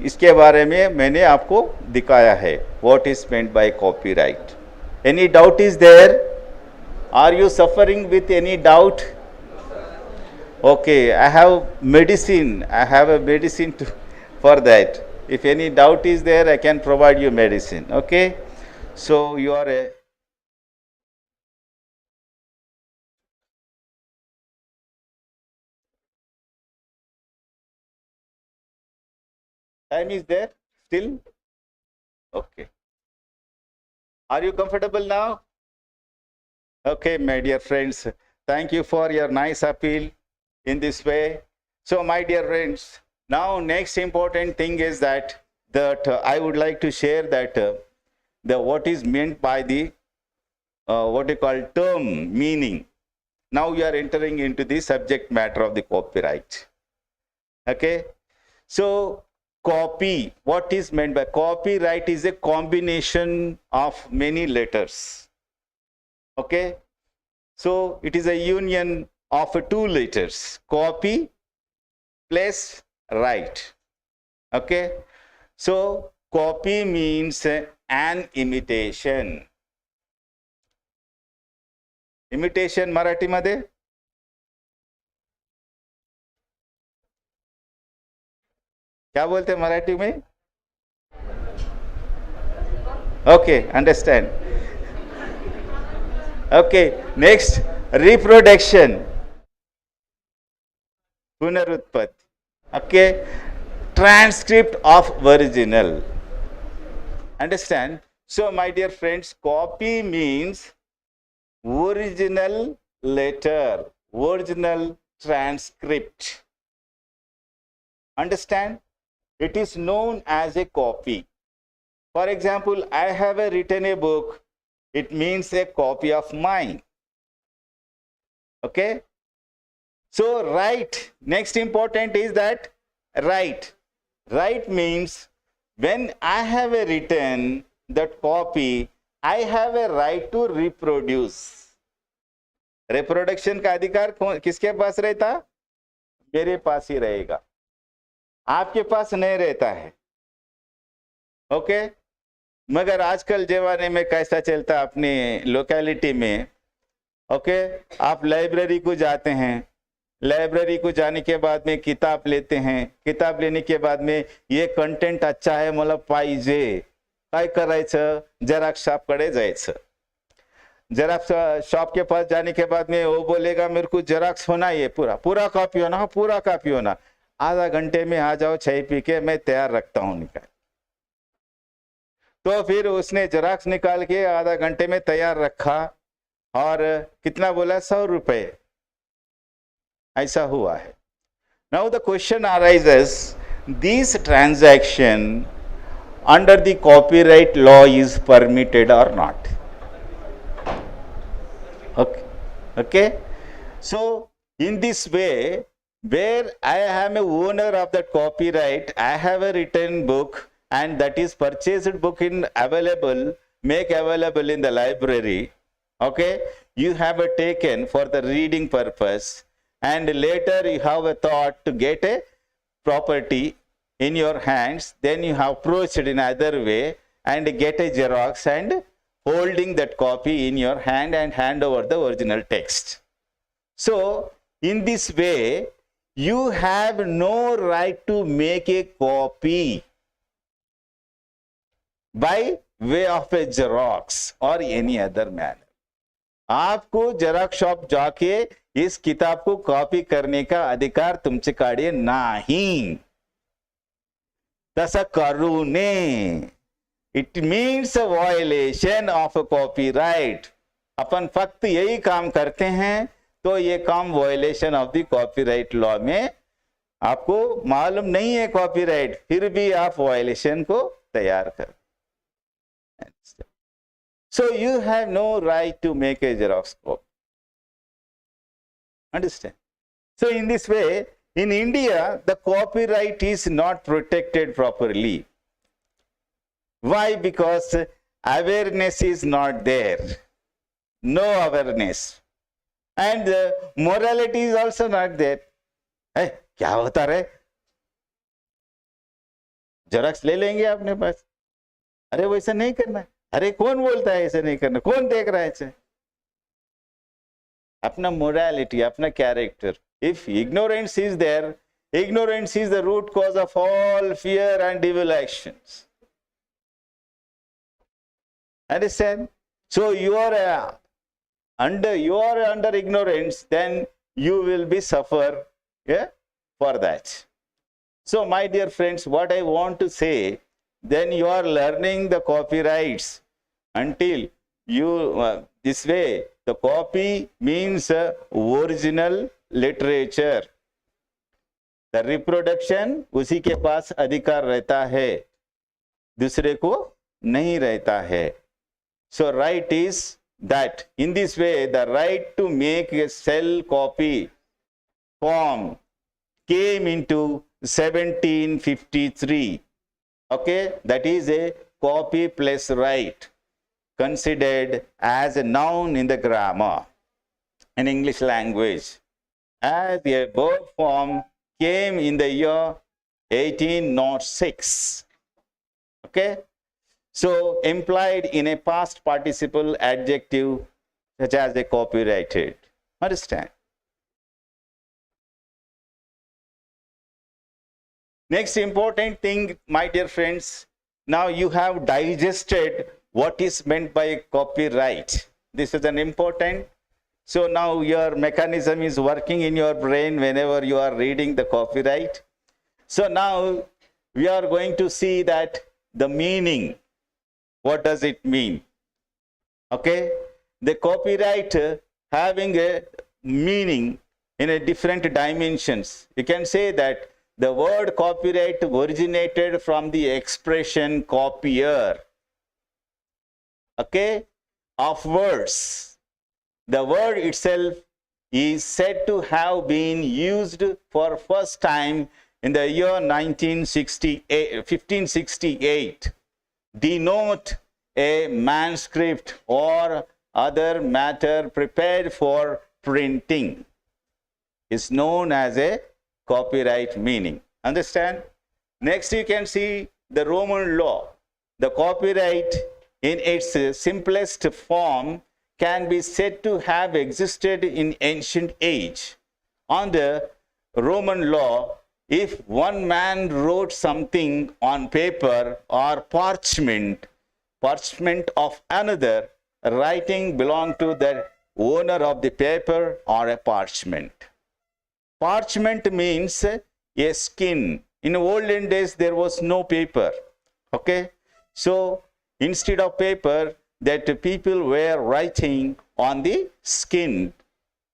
इसके बारे में मैंने आपको दिखाया है. What is meant by copyright. Any doubt is there? Are you suffering with any doubt? Okay, I have medicine. I have a medicine for that. If any doubt is there, I can provide you medicine. Okay, so you are a time is there still. Okay, are you comfortable now? Okay, my dear friends, thank you for your nice appeal in this way. So, my dear friends, now next important thing is that I would like to share that the what is meant by the what you call term meaning. Now we are entering into the subject matter of the copyright. Okay, so copy. What is meant by copyright is a combination of many letters. Okay, so it is a union of two letters, copy plus right. Okay, so copy means an imitation. Imitation Marathi मध्ये क्या बोलते हैं मराठी में? Okay, understand. Okay, next reproduction. पुनरुत्पत्ति. Okay, transcript of original. Understand? So, my dear friends, copy means original letter, original transcript. Understand? It is known as a copy. For example, I have written a book. It means a copy of mine. Okay? So, right. Next important is that right. Right means when I have written that copy, I have a right to reproduce. Reproduction का अधिकार किसके पास रहता? मेरे पास ही रहेगा, आपके पास नहीं रहता है. ओके, मगर आजकल जमाने में कैसा चलता अपने लोकेलिटी में. ओके, आप लाइब्रेरी को जाते हैं, लाइब्रेरी को जाने के बाद में किताब लेते हैं, किताब लेने के बाद में ये कंटेंट अच्छा है मला पाहिजे, काय करायचं? झेरॉक्स शॉपकडे जायचं. झेरॉक्स शॉप के पास जाने के बाद में वो बोलेगा मेरे को झेरॉक्स होना है, पूरा पूरा कॉपी होना, पूरा कॉपी होना. आधा घंटे में आ जाओ, चाय पी के मैं तैयार रखता हूँ निकाल. तो फिर उसने झेरॉक्स निकाल के आधा घंटे में तैयार रखा और कितना बोला? 100 रुपए. ऐसा हुआ है. Now the question arises, this transaction under the copyright law is permitted or not? Okay. Okay. So in this way, where I am a owner of that copyright, I have a written book and that is purchased book in available, make available in the library. Okay. You have taken for the reading purpose, and later you have a thought to get a property in your hands, then you have approached in other way and get a xerox and holding that copy in your hand and hand over the original text. So in this way you have no right to make a copy by way of a xerox or any other manner. आपको xerox shop जाके इस किताब को copy करने का अधिकार तुमच्याकडे नाही. तसं करू नये. It means a violation of a copyright. अपन फक्त यही काम करते हैं तो ये काम violation of the copyright law में. आपको मालूम नहीं है कॉपीराइट, फिर भी आप वायलेशन को तैयार कर. So you have no right to make a Xerox copy. Understand? So in this way, in India, the copyright is not protected properly. Why? Because awareness is not there. No awareness. And morality is also not there. Hey, क्या होता रे? Xerox ले लेंगे अपने पास. अरे वैसा नहीं करना है. अरे कौन बोलता है ऐसे नहीं करना? कौन देख रहा है ऐसे? अपना मोरालिटी, अपना character, If ignorance is there, ignorance is the root cause of all fear and evil actions. Understand? So you are under ignorance, then you will be suffer, yeah, for that. So my dear friends, what I want to say, then you are learning the copyrights until you this way. The copy means original literature. The reproduction उसी के पास अधिकार रहता है, दूसरे को नहीं रहता है. So right is that in this way the right to make a cell copy form came into 1753. Okay, that is a copy plus right, considered as a noun in the grammar in English language, as a verb form came in the year 1806. Okay, so implied in a past participle adjective such as a copyrighted. Understand? Next important thing, my dear friends, now you have digested what is meant by copyright. This is an important. So now your mechanism is working in your brain whenever you are reading the copyright. So now we are going to see that the meaning. What does it mean? Okay, the copyright having a meaning in a different dimensions. You can say that the word copyright originated from the expression copier, okay, of words. The word itself is said to have been used for first time in the year 1568, denote a manuscript or other matter prepared for printing. Is known as a copyright meaning. Understand? Next you can see the Roman law. The copyright in its simplest form can be said to have existed in ancient age. Under Roman law, if one man wrote something on paper or parchment of another, writing belonged to the owner of the paper or a parchment. Parchment means a skin. In olden days, there was no paper. Okay, so instead of paper, that people were writing on the skin.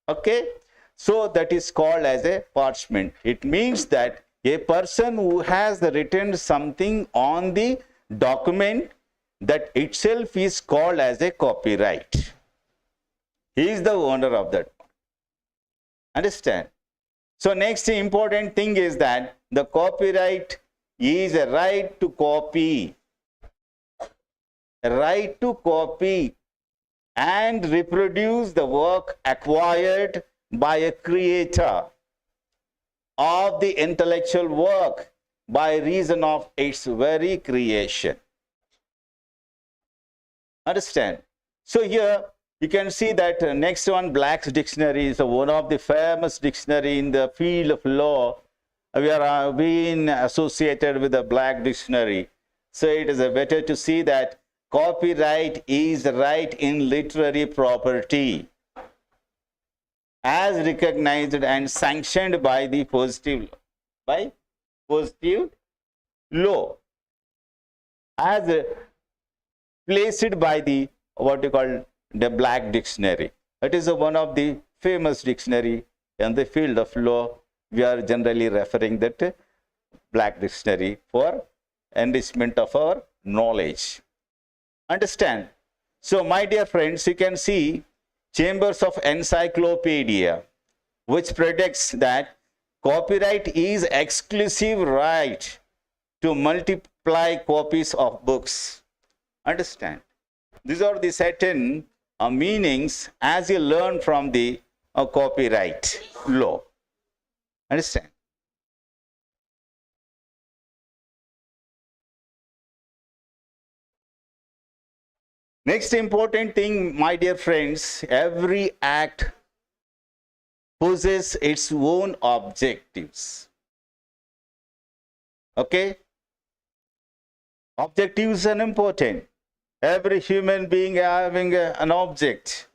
Okay, so that is called as a parchment. It means that a person who has written something on the document, that itself is called as a copyright. He is the owner of that. Understand? So next important thing is that the copyright is a right to copy. A right to copy and reproduce the work acquired by a creator of the intellectual work by reason of its very creation. Understand? So here you can see that next one, Black's Dictionary, is one of the famous dictionary in the field of law. We are being associated with the Black Dictionary. So it is better to see that copyright is right in literary property as recognized and sanctioned by the positive law, as placed by the what you call the Black Dictionary. It is one of the famous dictionary in the field of law. We are generally referring that Black Dictionary for enrichment of our knowledge. Understand? So my dear friends, you can see Chambers of Encyclopedia, which predicts that copyright is exclusive right to multiply copies of books. Understand? These are the certain meanings as you learn from the copyright law. Understand? Next important thing, my dear friends, every act possess its own objectives. Okay? Objectives are important. Every human being having an object.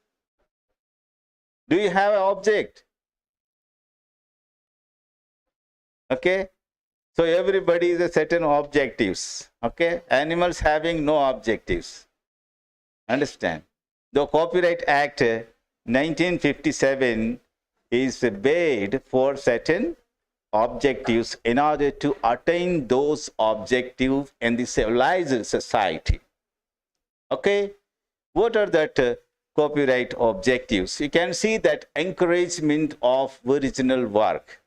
Do you have an object? Okay? So everybody is a certain objectives. Okay? Animals having no objectives. Understand? The Copyright Act 1957 is made for certain objectives in order to attain those objectives in the civilized society. Okay? What are that copyright objectives? You can see that encouragement of original work.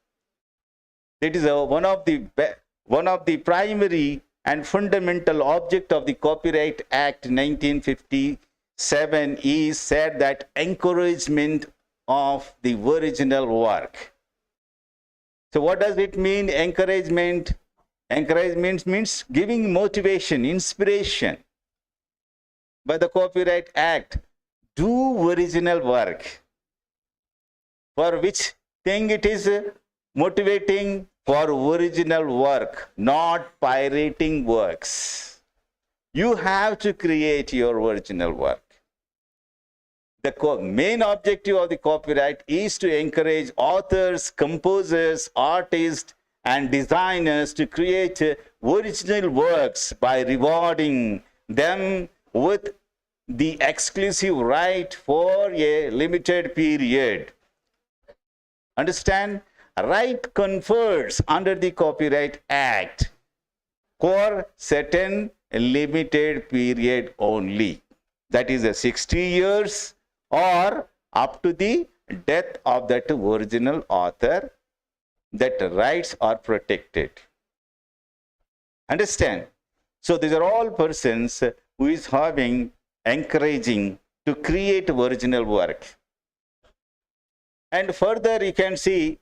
It is one of the primary and fundamental object of the Copyright Act 1957 is said that encouragement of the original work. So what does it mean, encouragement? Encouragement means giving motivation, inspiration. By the Copyright Act, do original work. For which thing it is motivating? For original work, not pirating works. You have to create your original work. The main objective of the copyright is to encourage authors, composers, artists, and designers to create original works by rewarding them with the exclusive right for a limited period. Understand? Right confers under the Copyright Act for certain limited period only. That is 60 years or up to the death of that original author, that rights are protected. Understand? So these are all persons who is having encouraging to create original work. And further you can see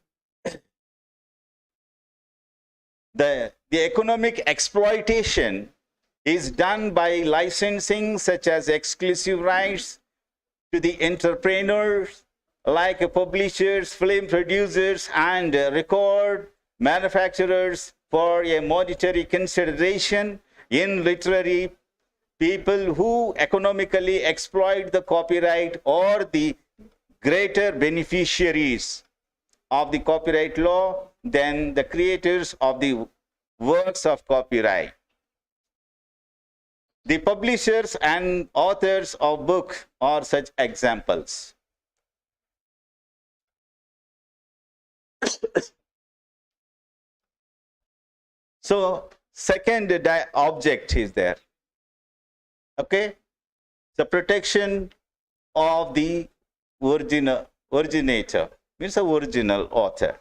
the economic exploitation is done by licensing such as exclusive rights to the entrepreneurs like publishers, film producers, and record manufacturers for a monetary consideration in literary people who economically exploit the copyright or the greater beneficiaries of the copyright law than the creators of the works of copyright. The publishers and authors of books are such examples. So, second object is there. Okay? The protection of the originator, means the original author.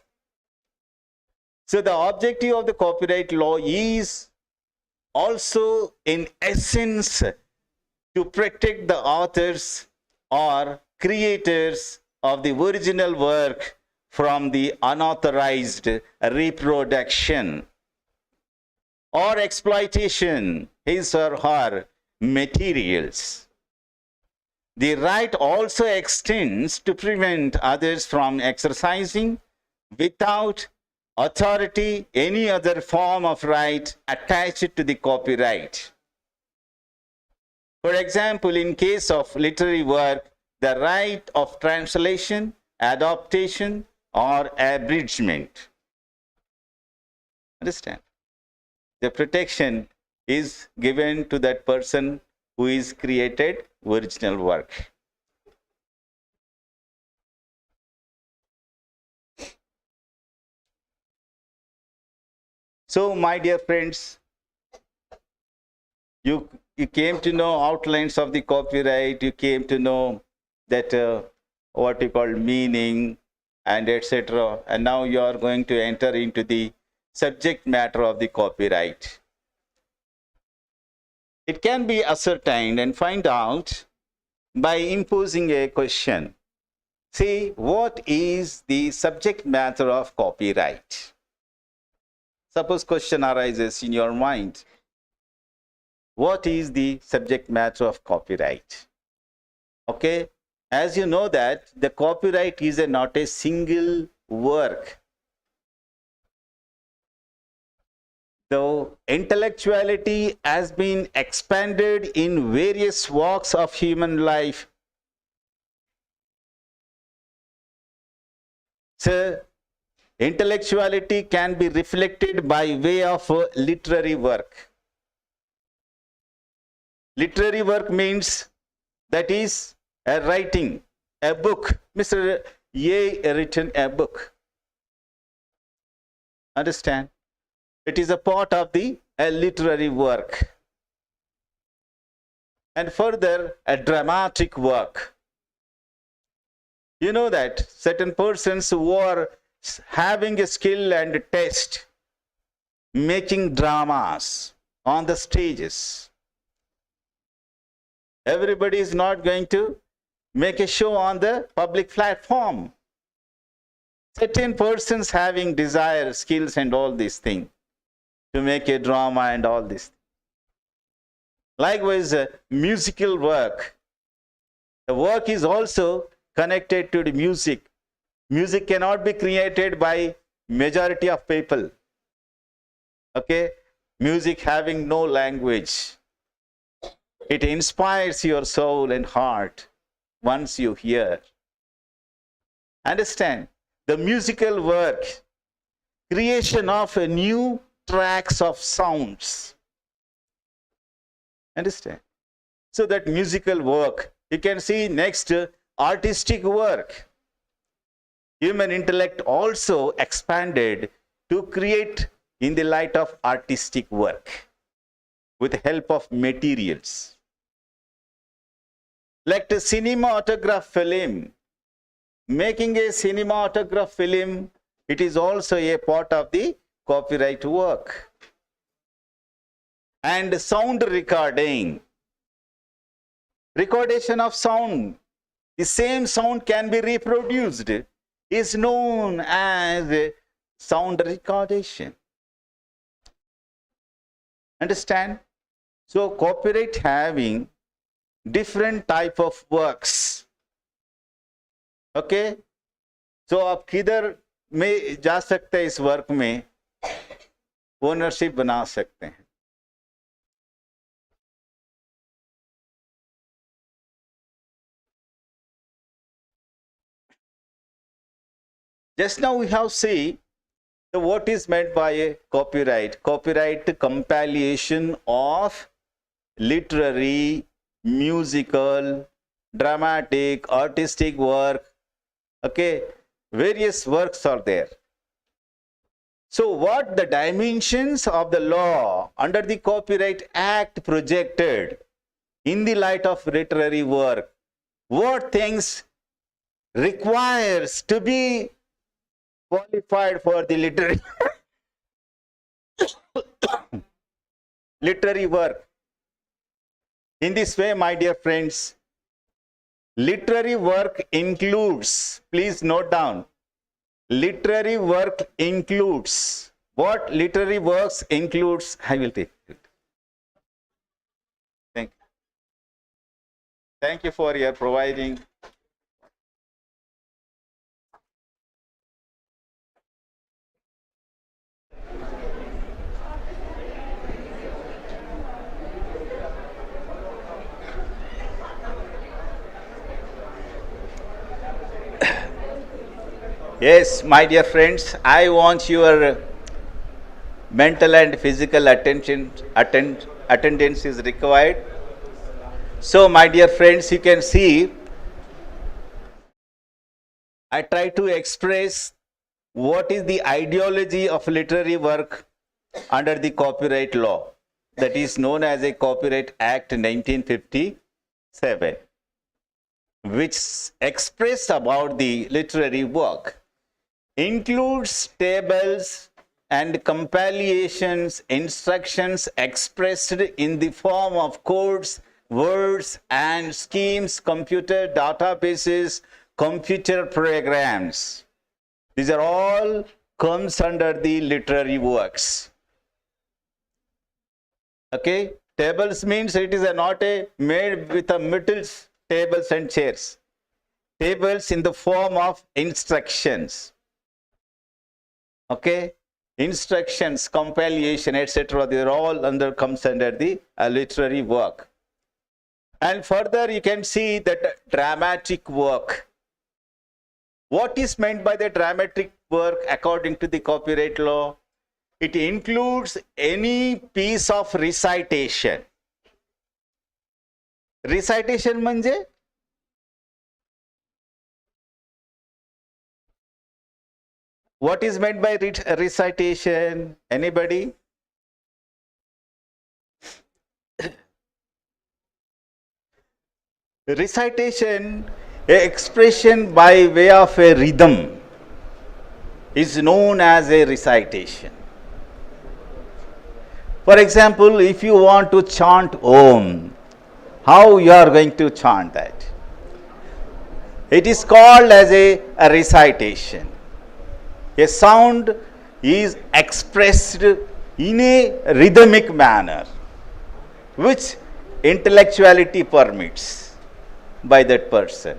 So the objective of the copyright law is also in essence to protect the authors or creators of the original work from the unauthorized reproduction or exploitation his or her materials. The right also extends to prevent others from exercising without authority any other form of right attached to the copyright. For example, in case of literary work, the right of translation, adaptation, or abridgment. Understand? The protection is given to that person who is created original work. So, my dear friends, you came to know outlines of the copyright, you came to know that what you call meaning and etc. And now you are going to enter into the subject matter of the copyright. It can be ascertained and find out by imposing a question. See, what is the subject matter of copyright? Suppose question arises in your mind. What is the subject matter of copyright? Okay, As you know that the copyright is not a single work. Though intellectuality has been expanded in various walks of human life, so intellectuality can be reflected by way of literary work. Literary work means that is a writing, a book. Mr. A written a book. Understand? It is a part of the literary work. And further, a dramatic work. You know that certain persons who are having a skill and taste, making dramas on the stages. Everybody is not going to make a show on the public platform. Certain persons having desire, skills and all these things to make a drama and all this. Likewise, musical work. The work is also connected to the music. Music cannot be created by majority of people. Okay? Music having no language. It inspires your soul and heart once you hear. Understand? The musical work, creation of a new tracks of sounds. Understand? So that musical work, you can see next artistic work. Human intellect also expanded to create in the light of artistic work with the help of materials. Like the cinematograph film, making a cinematograph film, it is also a part of the copyright work. And sound recording, recordation of sound, the same sound can be reproduced, is known as sound recordation. Understand? So copyright having different type of works. Okay? So आप किधर में जा सकते हैं इस work में, ownership बना सकते हैं. Just now we have seen what is meant by a copyright. Copyright compilation of literary, musical, dramatic, artistic work. Okay, various works are there. So what the dimensions of the law under the Copyright Act projected in the light of literary work, what things requires to be qualified for the literary work. In this way, my dear friends, literary work includes, please note down, literary work includes, what literary works includes, I will take it. Thank you for your providing. Yes, my dear friends, I want your mental and physical attendance is required. So, my dear friends, you can see, I try to express what is the ideology of literary work under the copyright law, that is known as a Copyright Act 1957, which express about the literary work. Includes tables and compilations, instructions expressed in the form of codes, words and schemes, computer databases, computer programs. These are all comes under the literary works. Okay, tables means it is not a made with a metal tables and chairs. tables in the form of instructions. Okay, instructions, compilation, etc. They are all comes under the literary work. And further, you can see that dramatic work. What is meant by the dramatic work according to the copyright law? It includes any piece of recitation. Recitation म्हणजे what is meant by recitation? Anybody? Recitation, a expression by way of a rhythm, is known as a recitation. For example, if you want to chant Om, how you are going to chant that? It is called as a recitation. A sound is expressed in a rhythmic manner, which intellectuality permits by that person.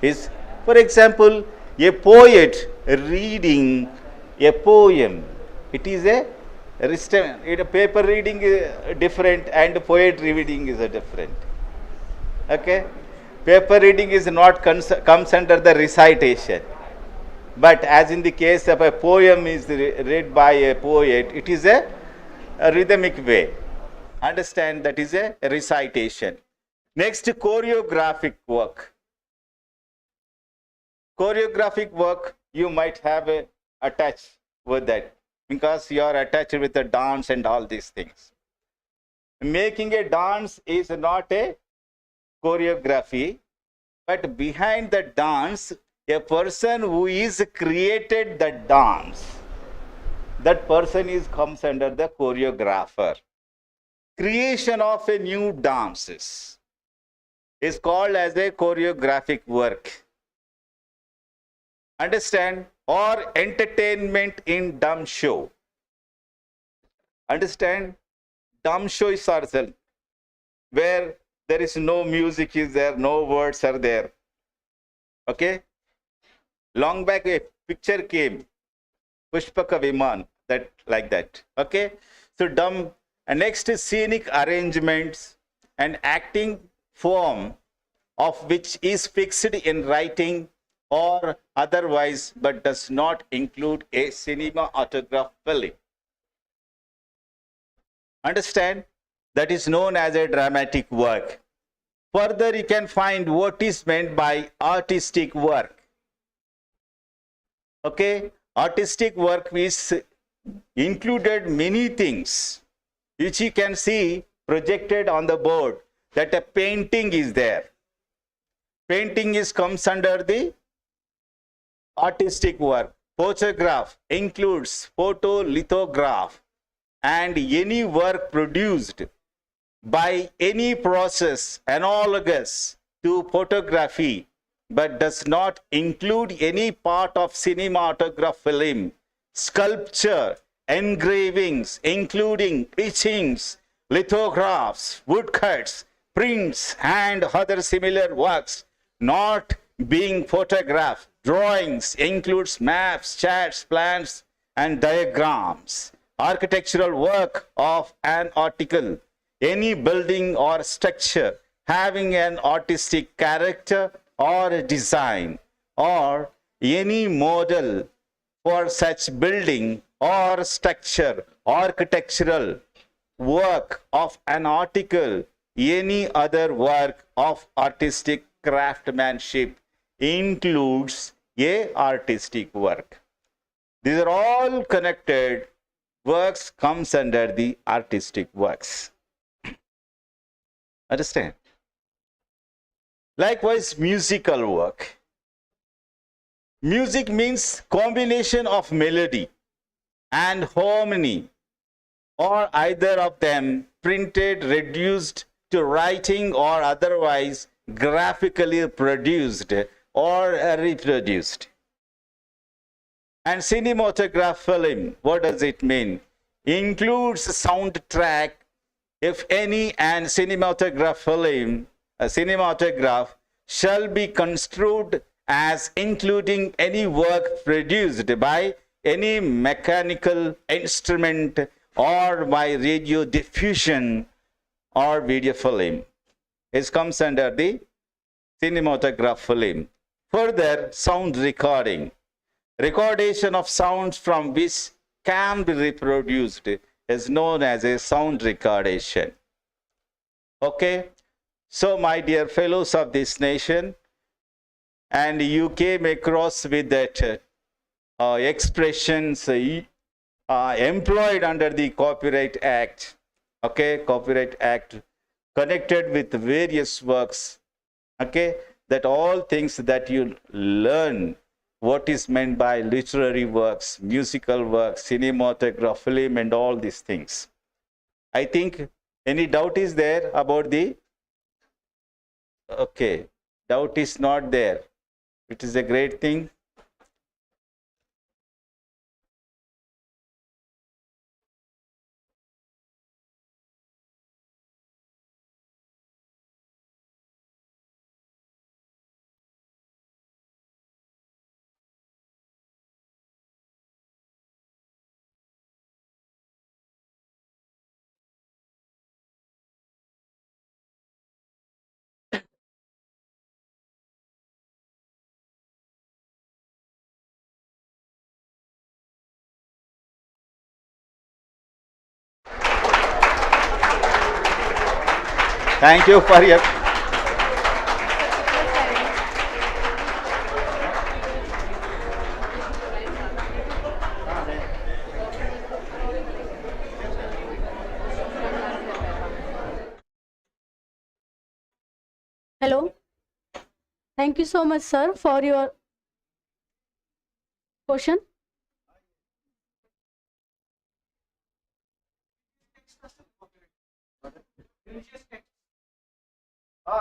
Is, for example, a poet reading a poem. It is a paper reading is different and poet reading is a different. Okay, paper reading is not comes under the recitation, but as in the case of a poem is read by a poet, it is a rhythmic way. Understand, that is a recitation. Next, choreographic work. Choreographic work, you might have a attach with that because you are attached with the dance and all these things. Making a dance is not a choreography, but behind the dance, a person who is created the dance, that person comes under the choreographer. Creation of a new dances is called as a choreographic work. Understand? Or entertainment in dumb show. Understand? Dumb show is ourselves, where there is no music is there, no words are there. Okay? Long back a picture came, Pushpaka Viman, that like that. Okay? So dumb. And next is scenic arrangements and acting form of which is fixed in writing or otherwise, but does not include a cinematograph film. Understand? That is known as a dramatic work. Further, you can find what is meant by artistic work. Okay? Artistic work is included many things, which you can see projected on the board, that a painting is there. Painting comes under the artistic work. Photograph includes photolithograph and any work produced by any process analogous to photography, but does not include any part of cinematograph film, sculpture, engravings, including etchings, lithographs, woodcuts, prints, and other similar works not being photographed. Drawings includes maps, charts, plans, and diagrams. Architectural work of an article, any building or structure having an artistic character or design, or any model for such building or structure, architectural work of an article, any other work of artistic craftsmanship includes a artistic work. These are all connected works, comes under the artistic works. Understand? Likewise, musical work. Music means combination of melody and harmony, or either of them, printed, reduced to writing, or otherwise graphically produced or reproduced. And cinematograph film, what does it mean? Includes soundtrack, if any, and cinematograph film, a cinematograph shall be construed as including any work produced by any mechanical instrument or by radio diffusion or video film. It comes under the cinematograph film. Further, sound recording. Recordation of sounds from which can be reproduced is known as a sound recordation. Okay, so my dear fellows of this nation, and you came across with that expressions employed under the Copyright Act. Okay, Copyright Act connected with various works. Okay, that all things that you learn what is meant by literary works, musical works, cinematograph, film, and all these things. I think any doubt is there about the? Okay, doubt is not there. It is a great thing. Thank you for your. Hello. Thank you so much, sir, for your question.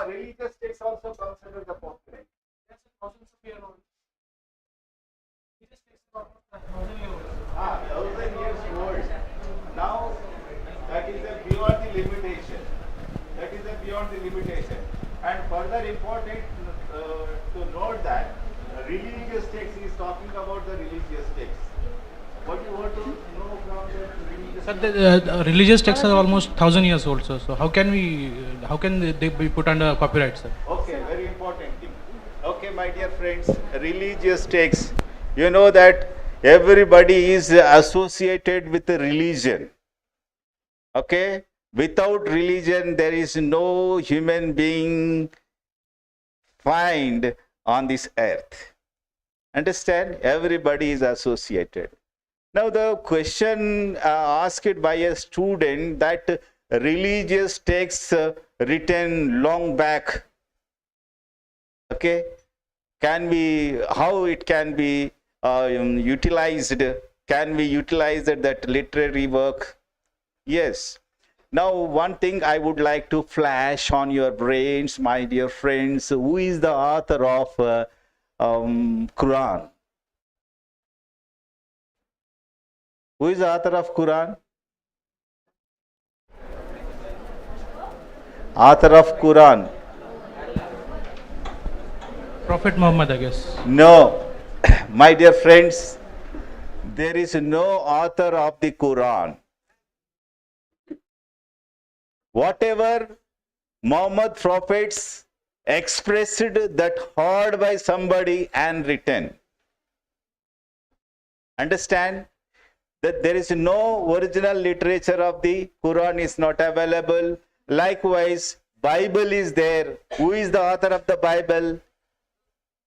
Religious texts also comes under the copyright. That's thousands of years old. Religious texts are almost 1,000 years old. 1,000 years old. Now, that is beyond the limitation. That is beyond the limitation. And further important to note that religious text is talking about the religious text. What you want to know from the religious Sir, the religious texts are almost 1,000 years old, sir. So how can they be put under copyright, sir? Okay, very important thing. Okay, my dear friends, religious texts, you know that everybody is associated with the religion. Okay, without religion, there is no human being find on this earth. Understand? Everybody is associated. Now, the question asked by a student that religious texts written long back, okay, how it can be utilized? Can we utilize that literary work? Yes. Now, one thing I would like to flash on your brains, my dear friends, who is the author of Quran? Who is the author of Quran? Author of Quran? Prophet Muhammad, I guess. No. My dear friends, there is no author of the Quran. Whatever Muhammad prophets expressed that heard by somebody and written. Understand? That there is no original literature of the Quran is not available. Likewise, Bible is there. Who is the author of the Bible?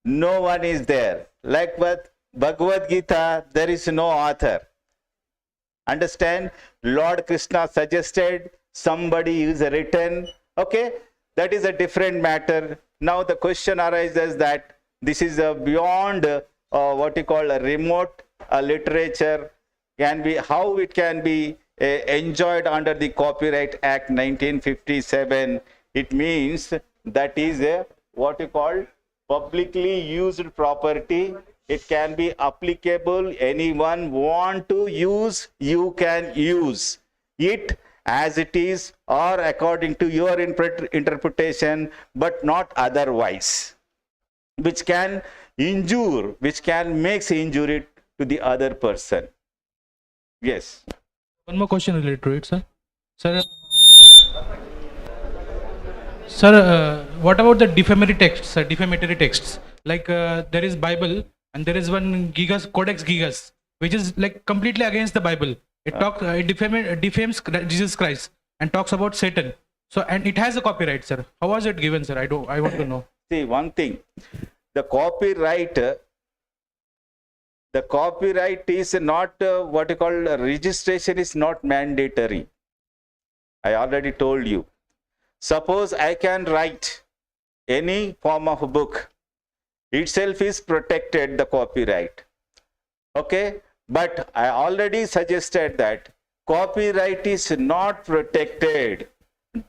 No one is there. Like with Bhagavad Gita, there is no author. Understand? Lord Krishna suggested somebody is written. Okay, that is a different matter. Now the question arises that this is beyond what you call a remote literature. How it can be enjoyed under the Copyright Act 1957. It means that is what you call publicly used property. It can be applicable. Anyone want to use, you can use it as it is or according to your interpretation, but not otherwise. Which can injure, which can make injury to the other person. Yes. One more question related to it, sir. Sir, what about the defamatory texts? Defamatory texts, like there is Bible and there is one Gigas Codex Gigas, which is like completely against the Bible. It defames Jesus Christ and talks about Satan. So, and it has a copyright, sir. How was it given, sir? I want to know. See, one thing, the copyright is not what you call registration is not mandatory. I already told you. Suppose I can write any form of a book, itself is protected the copyright. Okay, but I already suggested that copyright is not protected,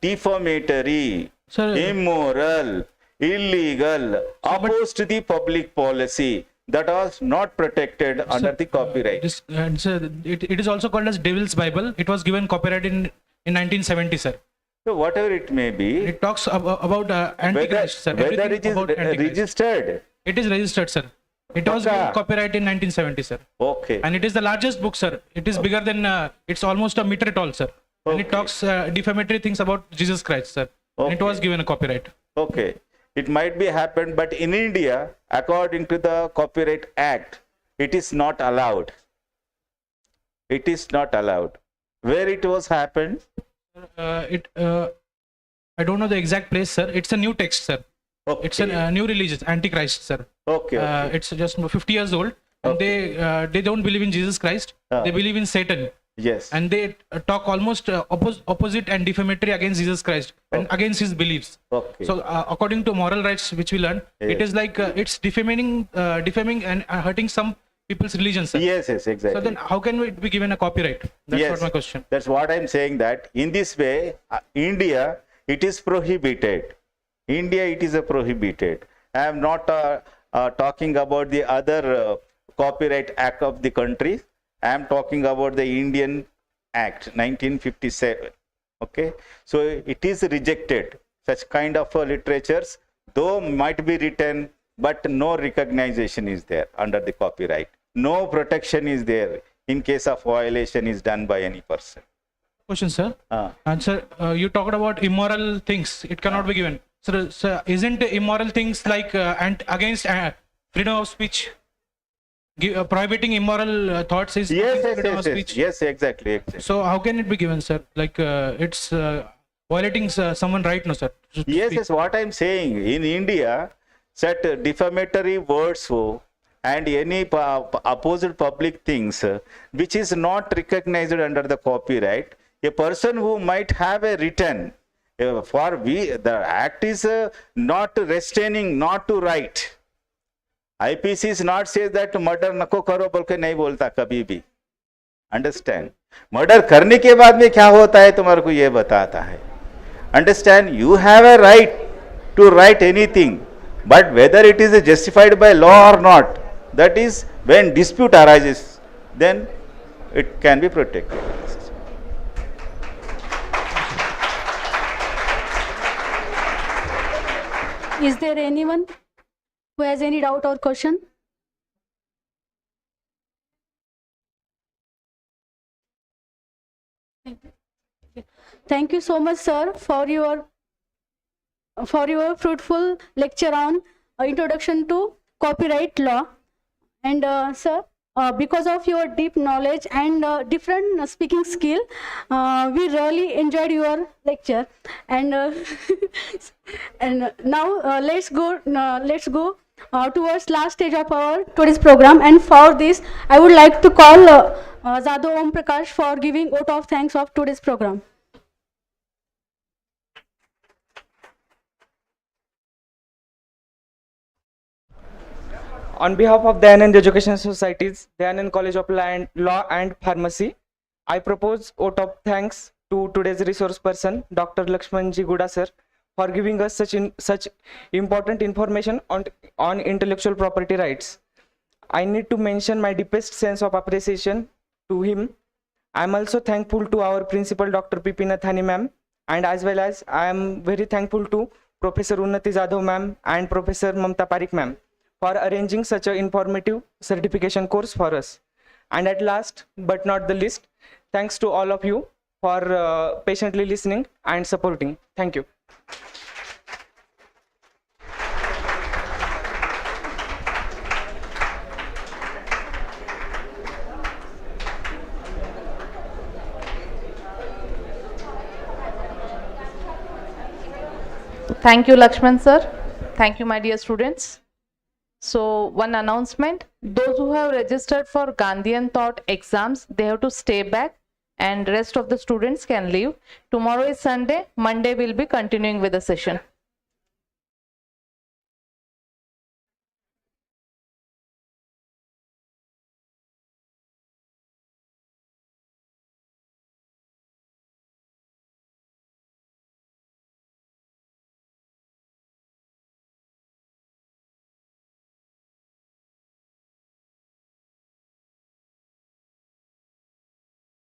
defamatory, Sir, immoral, illegal, opposed to the public policy, that was not protected under the copyright. this, sir, it is also called as Devil's Bible. It was given copyright in 1970, sir. So whatever it may be, It talks about Antichrist, sir. whether Everything it is about Antichrist. registered. It is registered, sir. It was Okay. given copyright in 1970, sir. Okay. And it is the largest book, sir. It is bigger than, it's almost a meter tall, sir. And it Okay. talks defamatory things about Jesus Christ, sir. And it was Okay. given a copyright. Okay. It might be happened, but in India, according to the Copyright Act, it is not allowed. It is not allowed. Where it was happened? I don't know the exact place, sir. It's a new text, sir. Okay. It's a new religion, Antichrist, sir. Okay. Okay. It's just 50 years old. And they don't believe in Jesus Christ. They believe in Satan. Yes. And they talk almost opposite and defamatory against Jesus Christ and against his beliefs. Okay. So according to moral rights which we learn, it is like it's defaming and hurting some people's religion, sir. Yes, exactly. So then how can it be given a copyright? That's Yes. what my question. That's what I'm saying, that in this way, India, it is prohibited. India, it is a prohibited. I am not talking about the other copyright act of the country. I am talking about the Indian Act 1957. Okay, so it is rejected. Such kind of literatures, though might be written, but no recognition is there under the copyright. No protection is there in case of violation is done by any person. Question, sir. And sir, you talked about immoral things. It cannot be given. Sir, isn't immoral things like and against freedom of speech? Prohibiting immoral thoughts is freedom of speech. Yes, exactly. So how can it be given, sir? Like it's violating someone right now, sir. Yes, what I'm saying, in India, such defamatory words and any opposite public things which is not recognized under the copyright, a person who might have a written, the act is not restraining, not to write. IPC is not says that murder नको करो बोल के नहीं बोलता कभी भी. Understand? Murder करने के बाद में क्या होता है तुम्हारे को ये बताता है. Understand? You have a right to write anything, but whether it is justified by law or not, that is when dispute arises, then it can be protected. Is there anyone who has any doubt or question? Thank you so much, sir, for your fruitful lecture on introduction to copyright law. And sir, because of your deep knowledge and different speaking skill, we really enjoyed your lecture. And and now let's go towards last stage of our today's program. And for this, I would like to call Zado Om Prakash for giving vote of thanks of today's program. On behalf of Dayanand Education Societies, Dayanand College of Law and Pharmacy, I propose vote of thanks to today's resource person, Dr. Lakshmanji Guda sir, for giving us such important information on intellectual property rights. I need to mention my deepest sense of appreciation to him. I am also thankful to our principal, Dr. P.P. Nathani ma'am, and as well as I am very thankful to Professor Unnati Jadhav ma'am and Professor Mamta Parikh ma'am for arranging such an informative certification course for us. And at last but not the least, thanks to all of you for patiently listening and supporting. Thank you. Thank you, Lakshman sir. Thank you, my dear students. So, one announcement. Those who have registered for Gandhian Thought exams, they have to stay back, and rest of the students can leave. Tomorrow is Sunday. Monday we'll be continuing with the session.